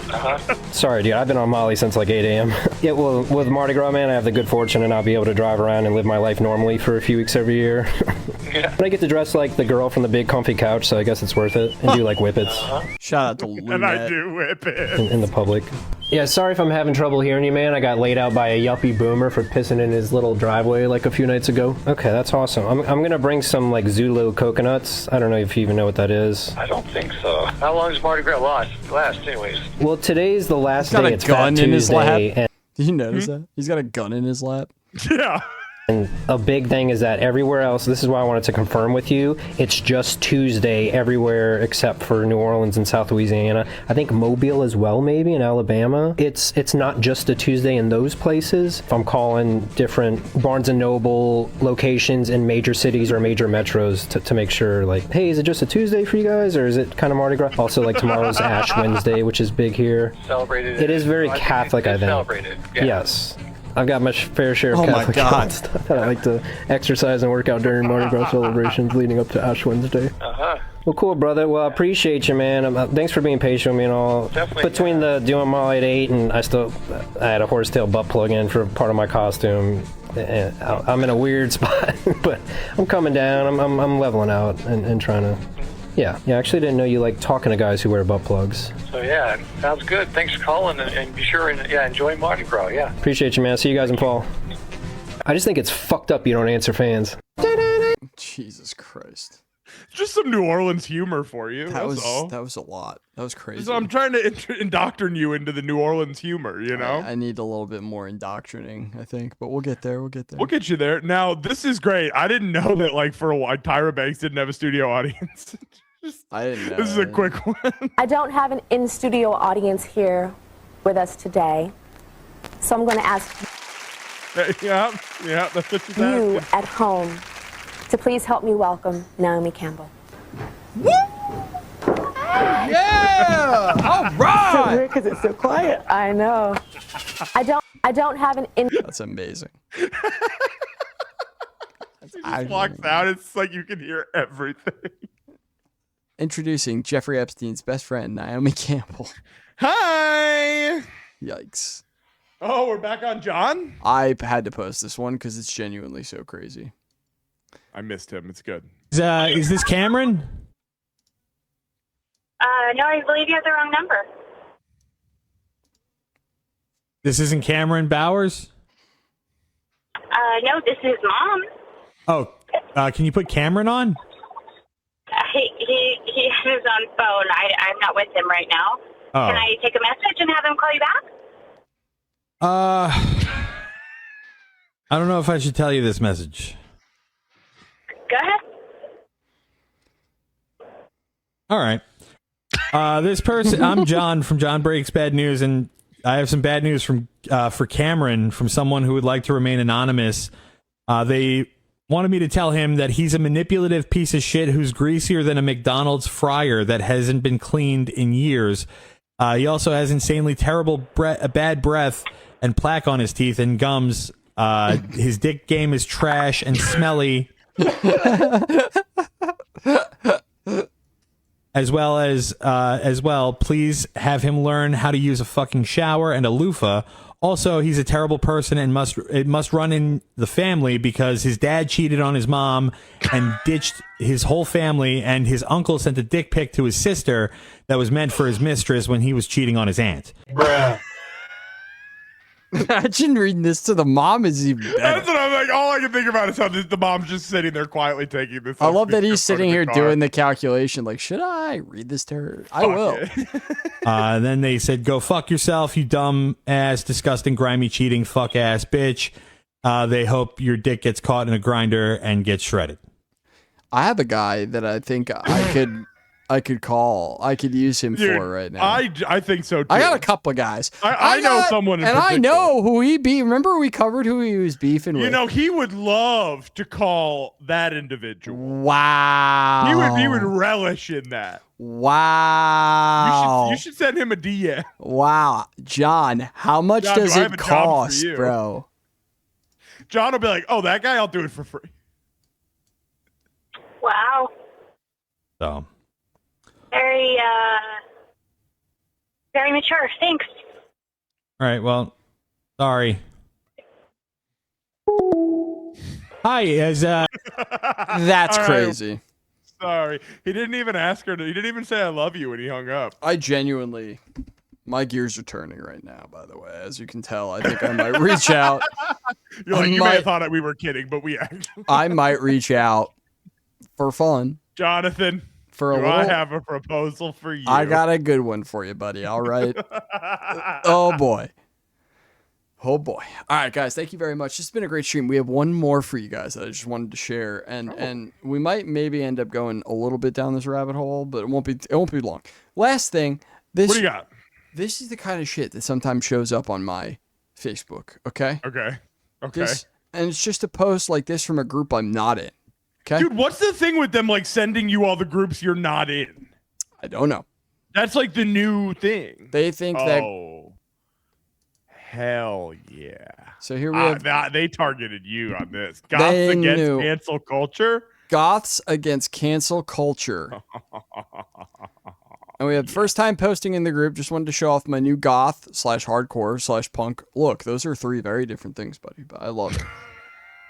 Speaker 11: Sorry, dude, I've been on Molly since like 8 a.m. Yeah, well, with Mardi Gras, man, I have the good fortune to not be able to drive around and live my life normally for a few weeks every year.
Speaker 8: Yeah.
Speaker 11: But I get to dress like the girl from the big comfy couch, so I guess it's worth it, and do like whippets.
Speaker 1: Shout out to Lunette.
Speaker 2: And I do whip it.
Speaker 11: In the public. Yeah, sorry if I'm having trouble hearing you, man. I got laid out by a yuppie boomer for pissing in his little driveway like a few nights ago. Okay, that's awesome. I'm gonna bring some like Zulu coconuts. I don't know if you even know what that is.
Speaker 8: I don't think so. How long does Mardi Gras last anyways?
Speaker 11: Well, today's the last
Speaker 1: He's got
Speaker 11: day.
Speaker 1: a
Speaker 11: It's
Speaker 1: gun
Speaker 11: Fat
Speaker 1: in his lap.
Speaker 11: Tuesday, and
Speaker 1: Did you notice that? He's got a gun in his lap.
Speaker 2: Yeah.
Speaker 11: And a big thing is that everywhere else, this is why I wanted to confirm with you, it's just Tuesday everywhere except for New Orleans and South Louisiana. I think Mobile as well, maybe, in Alabama. It's not just a Tuesday in those places. If I'm calling different Barnes & Noble locations in major cities or major metros to make sure, like, hey, is it just a Tuesday for you guys, or is it kind of Mardi Gras? Also, like, tomorrow's Ash Wednesday, which is big here.
Speaker 8: Celebrated.
Speaker 11: It is very
Speaker 8: I think
Speaker 11: Catholic, I
Speaker 8: it's
Speaker 11: think.
Speaker 8: Celebrated. Yeah.
Speaker 11: Yes. I've got my fair share of
Speaker 1: Oh my
Speaker 11: Catholic
Speaker 1: God.
Speaker 11: stuff that I like to exercise and work out during Mardi Gras celebrations leading up to Ash Wednesday.
Speaker 8: Uh-huh.
Speaker 11: Well, cool, brother. Well, I appreciate you, man. Thanks for being patient with me and all.
Speaker 8: Definitely,
Speaker 11: Between the doing Molly at 8 and I had a horsetail butt plug in for part of my costume. And I'm in a weird spot, but I'm coming down. I'm leveling out and trying to. Yeah, I actually didn't know you like talking to guys who wear butt plugs.
Speaker 8: So yeah, sounds good. Thanks for calling and be sure and enjoy Mardi Gras. Yeah.
Speaker 11: Appreciate you, man. See you guys in fall. I just think it's fucked up you don't answer fans.
Speaker 1: Jesus Christ.
Speaker 2: Just some New Orleans humor for you.
Speaker 1: That was
Speaker 2: all.
Speaker 1: a lot. That was crazy.
Speaker 2: So I'm trying to indoctrinate you into the New Orleans humor, you know?
Speaker 1: I need a little bit more indoctrinating, I think, but we'll get there. We'll get there.
Speaker 2: We'll get you there. Now, this is great. I didn't know that, like, for a while, Tyra Banks didn't have a studio audience.
Speaker 1: I didn't know.
Speaker 2: This is a quick one.
Speaker 12: I don't have an in-studio audience here with us today, so I'm going to ask
Speaker 2: Yeah, that's what she's
Speaker 12: you
Speaker 2: asking.
Speaker 12: at home to please help me welcome Naomi Campbell.
Speaker 1: Yeah! All right!
Speaker 12: So weird because it's so quiet. I know. I don't have an in.
Speaker 1: That's amazing.
Speaker 2: She just walks out. It's like you can hear everything.
Speaker 1: Introducing Jeffrey Epstein's best friend, Naomi Campbell.
Speaker 2: Hi!
Speaker 1: Yikes.
Speaker 2: Oh, we're back on John?
Speaker 1: I had to post this one because it's genuinely so crazy.
Speaker 2: I missed him. It's good.
Speaker 13: Is this Cameron?
Speaker 14: No, I believe you have the wrong number.
Speaker 13: This isn't Cameron Bowers?
Speaker 14: No, this is Mom.
Speaker 13: Oh, can you put Cameron on?
Speaker 14: He has his own phone. I'm not with him right now.
Speaker 13: Oh.
Speaker 14: Can I take a message and have him call you back?
Speaker 13: I don't know if I should tell you this message.
Speaker 14: Go ahead.
Speaker 13: All right. This person, I'm John from John Breaks Bad News, and I have some bad news for Cameron from someone who would like to remain anonymous. They wanted me to tell him that he's a manipulative piece of shit who's greasier than a McDonald's fryer that hasn't been cleaned in years. He also has insanely terrible bad breath and plaque on his teeth and gums. His dick game is trash and smelly. As well, please have him learn how to use a fucking shower and a loofah. Also, he's a terrible person and it must run in the family because his dad cheated on his mom and ditched his whole family, and his uncle sent a dick pic to his sister that was meant for his mistress when he was cheating on his aunt.
Speaker 2: Bruh.
Speaker 1: Imagine reading this to the mom is even better.
Speaker 2: That's what I'm like. All I can think about is how the mom's just sitting there quietly taking this.
Speaker 1: I love that he's sitting here doing the calculation. Like, should I read this to her? I will.
Speaker 13: Then they said, "Go fuck yourself, you dumb ass, disgusting, grimy, cheating, fuck ass bitch." They hope your dick gets caught in a grinder and gets shredded.
Speaker 1: I have a guy that I think I could call. I could use him for right now.
Speaker 2: I think so too.
Speaker 1: I got a couple of guys.
Speaker 2: I know someone in
Speaker 1: and
Speaker 2: particular.
Speaker 1: I know who he beat. Remember we covered who he was beefing with?
Speaker 2: You know, he would love to call that individual.
Speaker 1: Wow.
Speaker 2: He would relish in that.
Speaker 1: Wow.
Speaker 2: You should send him a DM.
Speaker 1: Wow. John, how much
Speaker 2: John,
Speaker 1: does
Speaker 2: do I have
Speaker 1: it
Speaker 2: a job for
Speaker 1: cost,
Speaker 2: you?
Speaker 1: bro?
Speaker 2: John will be like, "Oh, that guy, I'll do it for free."
Speaker 14: Wow.
Speaker 13: So.
Speaker 14: Very mature. Thanks.
Speaker 13: All right. Well, sorry. Hi,
Speaker 1: That's crazy.
Speaker 2: Sorry, he didn't even ask her to. He didn't even say "I love you" when he hung up.
Speaker 1: I genuinely, my gears are turning right now. By the way, as you can tell, I think I might reach out.
Speaker 2: You're like, you may have thought that we were kidding, but we actually.
Speaker 1: I might reach out for fun.
Speaker 2: Jonathan, I have a proposal for you?
Speaker 1: I got a good one for you, buddy. All right. Oh boy. Oh boy. All right, guys. Thank you very much. This has been a great stream. We have one more for you guys that I just wanted to share, and we might maybe end up going a little bit down this rabbit hole, but it won't be long. Last thing.
Speaker 2: What do you got?
Speaker 1: This is the kind of shit that sometimes shows up on my Facebook. Okay.
Speaker 2: Okay.
Speaker 1: And it's just a post like this from a group I'm not in. Okay.
Speaker 2: Dude, what's the thing with them like sending you all the groups you're not in?
Speaker 1: I don't know.
Speaker 2: That's like the new thing.
Speaker 1: They think that.
Speaker 2: Oh, hell yeah.
Speaker 1: So here we have.
Speaker 2: They targeted you on this. Goths against cancel culture?
Speaker 1: Goths against cancel culture. And we have first time posting in the group. Just wanted to show off my new goth /hardcore /punk look. Those are three very different things, buddy, but I love it.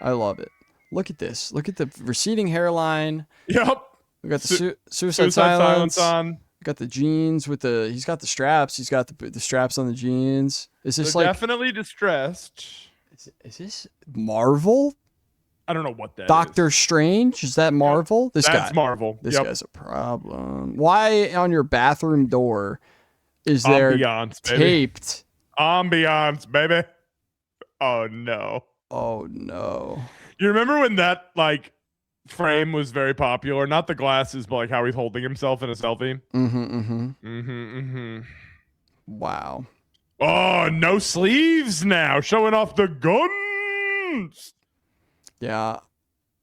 Speaker 1: I love it. Look at this. Look at the receding hairline.
Speaker 2: Yep.
Speaker 1: We got the suicide silence on. We got the jeans with the. He's got the straps. He's got the straps on the jeans. Is this
Speaker 2: They're
Speaker 1: like
Speaker 2: definitely distressed?
Speaker 1: Is this Marvel?
Speaker 2: I don't know what that
Speaker 1: Doctor Strange? Is that Marvel? This
Speaker 2: That's
Speaker 1: guy.
Speaker 2: Marvel.
Speaker 1: This
Speaker 2: Yep.
Speaker 1: guy's a problem. Why on your bathroom door is there
Speaker 2: Ambiance, baby.
Speaker 1: taped?
Speaker 2: Ambiance, baby. Oh no.
Speaker 1: Oh no.
Speaker 2: You remember when that like frame was very popular? Not the glasses, but like how he's holding himself in a selfie.
Speaker 1: Wow.
Speaker 2: Oh, no sleeves now, showing off the guns.
Speaker 1: Yeah.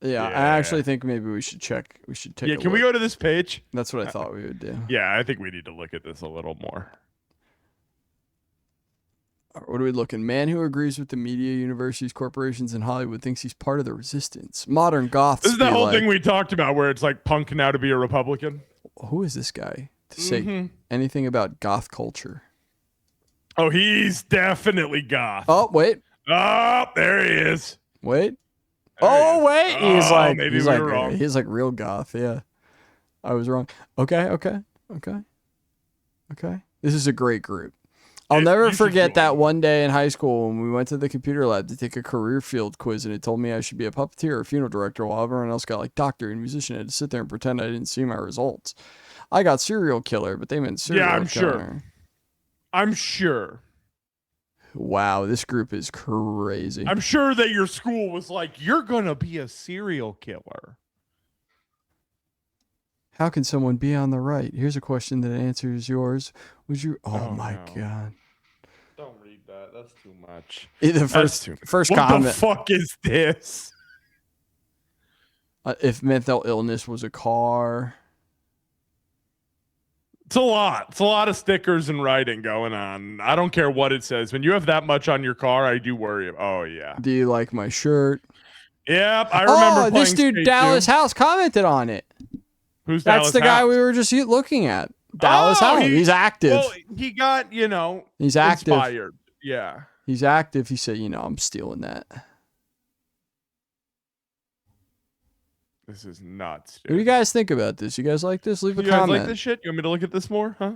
Speaker 1: I actually think maybe we should check. We should take.
Speaker 2: Can we go to this page?
Speaker 1: That's what I thought we would do.
Speaker 2: Yeah, I think we need to look at this a little more.
Speaker 1: What are we looking? Man who agrees with the media, universities, corporations, and Hollywood thinks he's part of the resistance. Modern goths.
Speaker 2: This is the whole thing we talked about where it's like punk now to be a Republican.
Speaker 1: Who is this guy to say anything about goth culture?
Speaker 2: Oh, he's definitely goth.
Speaker 1: Oh, wait.
Speaker 2: Oh, there he is.
Speaker 1: Wait. Oh wait, he's like
Speaker 2: maybe
Speaker 1: he's
Speaker 2: we
Speaker 1: like
Speaker 2: were wrong.
Speaker 1: he's like real goth. Yeah, I was wrong. Okay. This is a great group. I'll never forget that one day in high school when we went to the computer lab to take a career field quiz, and it told me I should be a puppeteer or funeral director, while everyone else got like doctor and musician. I had to sit there and pretend I didn't see my results. I got serial killer, but they meant serial
Speaker 2: I'm
Speaker 1: killer.
Speaker 2: sure. I'm sure.
Speaker 1: Wow, this group is crazy.
Speaker 2: I'm sure that your school was like, you're going to be a serial killer.
Speaker 1: How can someone be on the right? Here's a question that answers yours. Would you? Oh my God.
Speaker 2: Don't read that. That's too much.
Speaker 1: The first comment.
Speaker 2: What the fuck is this?
Speaker 1: If mental illness was a car.
Speaker 2: It's a lot. It's a lot of stickers and writing going on. I don't care what it says. When you have that much on your car, I do worry. Oh, yeah.
Speaker 1: Do you like my shirt?
Speaker 2: Yep, I remember playing
Speaker 1: this dude,
Speaker 2: Skate
Speaker 1: Dallas
Speaker 2: 2.
Speaker 1: House, commented on it.
Speaker 2: Who's
Speaker 1: That's
Speaker 2: Dallas
Speaker 1: the guy
Speaker 2: House?
Speaker 1: we were just looking at. Dallas House. He's active.
Speaker 2: Well, he got,
Speaker 1: He's active.
Speaker 2: inspired. Yeah.
Speaker 1: He's active. He said, I'm stealing that.
Speaker 2: This is nuts,
Speaker 1: What do you guys think about this? You guys like this? Leave a
Speaker 2: You guys
Speaker 1: comment.
Speaker 2: like this shit? You want me to look at this more, huh?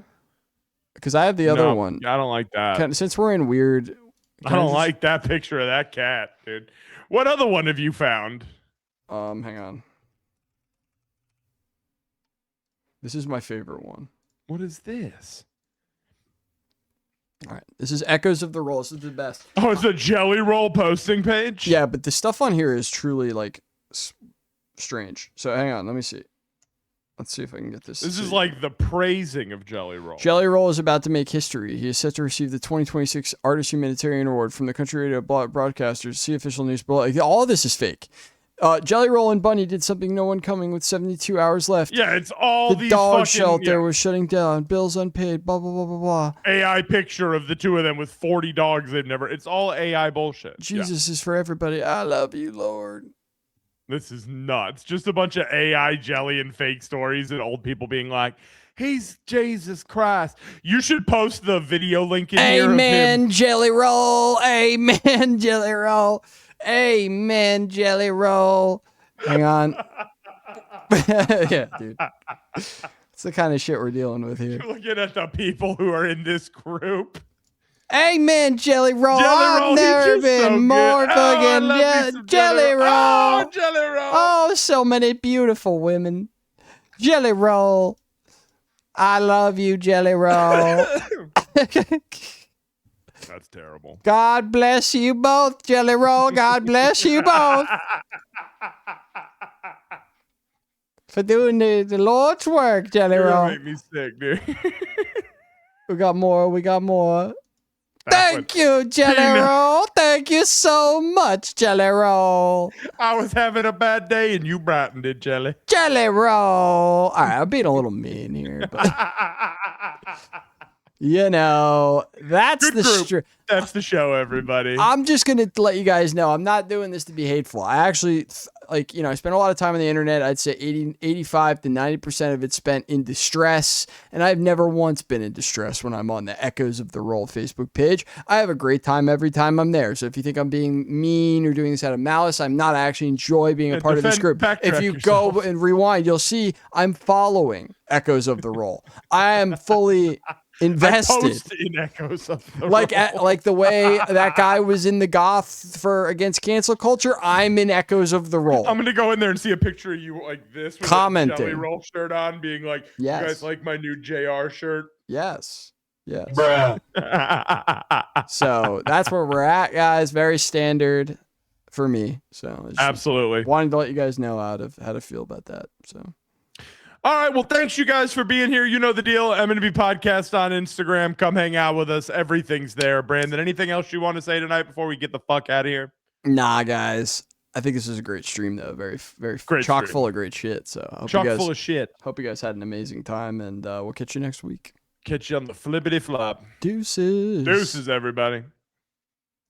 Speaker 1: Because I have the other
Speaker 2: No,
Speaker 1: one.
Speaker 2: I don't like that.
Speaker 1: Since we're in weird.
Speaker 2: I don't like that picture of that cat, dude. What other one have you found?
Speaker 1: Hang on. This is my favorite one.
Speaker 2: What is this?
Speaker 1: All right. This is Echoes of the Roll. This is the best.
Speaker 2: Oh, it's a Jelly Roll posting page?
Speaker 1: Yeah, but the stuff on here is truly like strange. So hang on. Let me see. Let's see if I can get this.
Speaker 2: This is like the praising of Jelly Roll.
Speaker 1: Jelly Roll is about to make history. He is set to receive the 2026 Artist Humanitarian Award from the country radio broadcasters. See official news below. All of this is fake. Jelly Roll and Bunny did something no one coming with 72 hours left.
Speaker 2: Yeah, it's all
Speaker 1: the
Speaker 2: these
Speaker 1: dog
Speaker 2: fucking,
Speaker 1: shelter was shutting down. Bills unpaid. Blah blah blah blah blah.
Speaker 2: AI picture of the two of them with 40 dogs they've never. It's all AI bullshit.
Speaker 1: Jesus is for everybody. I love you, Lord.
Speaker 2: This is nuts. Just a bunch of AI jelly and fake stories and old people being like, he's Jesus Christ. You should post the video link in here.
Speaker 1: Amen, Jelly Roll. Amen, Jelly Roll. Amen, Jelly Roll. Hang on. Yeah, dude. It's the kind of shit we're dealing with here.
Speaker 2: Looking at the people who are in this group.
Speaker 1: Amen, Jelly Roll.
Speaker 2: Jelly Roll,
Speaker 1: I've never
Speaker 2: he's just
Speaker 1: been
Speaker 2: so
Speaker 1: more
Speaker 2: good. Oh, I
Speaker 1: fucking
Speaker 2: love me some
Speaker 1: Jelly Roll.
Speaker 2: Oh, Jelly Roll.
Speaker 1: Oh, so many beautiful women. Jelly Roll. I love you, Jelly Roll.
Speaker 2: That's terrible.
Speaker 1: God bless you both, Jelly Roll. God bless you both. For doing the Lord's work, Jelly
Speaker 2: You're
Speaker 1: Roll.
Speaker 2: gonna make me sick, dude.
Speaker 1: We got more. Thank you, Jelly Roll. Thank you so much, Jelly Roll.
Speaker 2: I was having a bad day and you brightened it, Jelly.
Speaker 1: Jelly Roll. All right, I'm being a little mean here, but that's
Speaker 2: Good
Speaker 1: the
Speaker 2: group. That's the show, everybody.
Speaker 1: I'm just going to let you guys know I'm not doing this to be hateful. I actually, I spent a lot of time on the internet. I'd say 85 to 90% of it spent in distress. And I've never once been in distress when I'm on the Echoes of the Roll Facebook page. I have a great time every time I'm there. So if you think I'm being mean or doing this out of malice, I'm not. I actually enjoy being a part of this group. If you go and rewind, you'll see I'm following Echoes of the Roll. I am fully invested.
Speaker 2: I post in Echoes of the
Speaker 1: like
Speaker 2: Roll.
Speaker 1: like the way that guy was in the goth for against cancel culture, I'm in Echoes of the Roll.
Speaker 2: I'm gonna go in there and see a picture of you like this with
Speaker 1: Commenting.
Speaker 2: a Jelly Roll shirt on, being like,
Speaker 1: Yes.
Speaker 2: you guys like my new JR shirt?
Speaker 1: Yes.
Speaker 2: Bruh.
Speaker 1: So that's where we're at, guys. Very standard for me. So I just
Speaker 2: Absolutely.
Speaker 1: wanted to let you guys know how to feel about that. So
Speaker 2: All right. Well, thanks you guys for being here. You know the deal. M&B Podcast on Instagram. Come hang out with us. Everything's there. Brandon, anything else you want to say tonight before we get the fuck out of here?
Speaker 1: nah, guys. I think this was a great stream, though. Very, very
Speaker 2: Great
Speaker 1: chock
Speaker 2: stream.
Speaker 1: full of great shit. So I hope
Speaker 2: Chock
Speaker 1: you guys,
Speaker 2: full of shit.
Speaker 1: Hope you guys had an amazing time, and we'll catch you next week.
Speaker 2: Catch you on the flippity flop.
Speaker 1: Deuces.
Speaker 2: Deuces, everybody.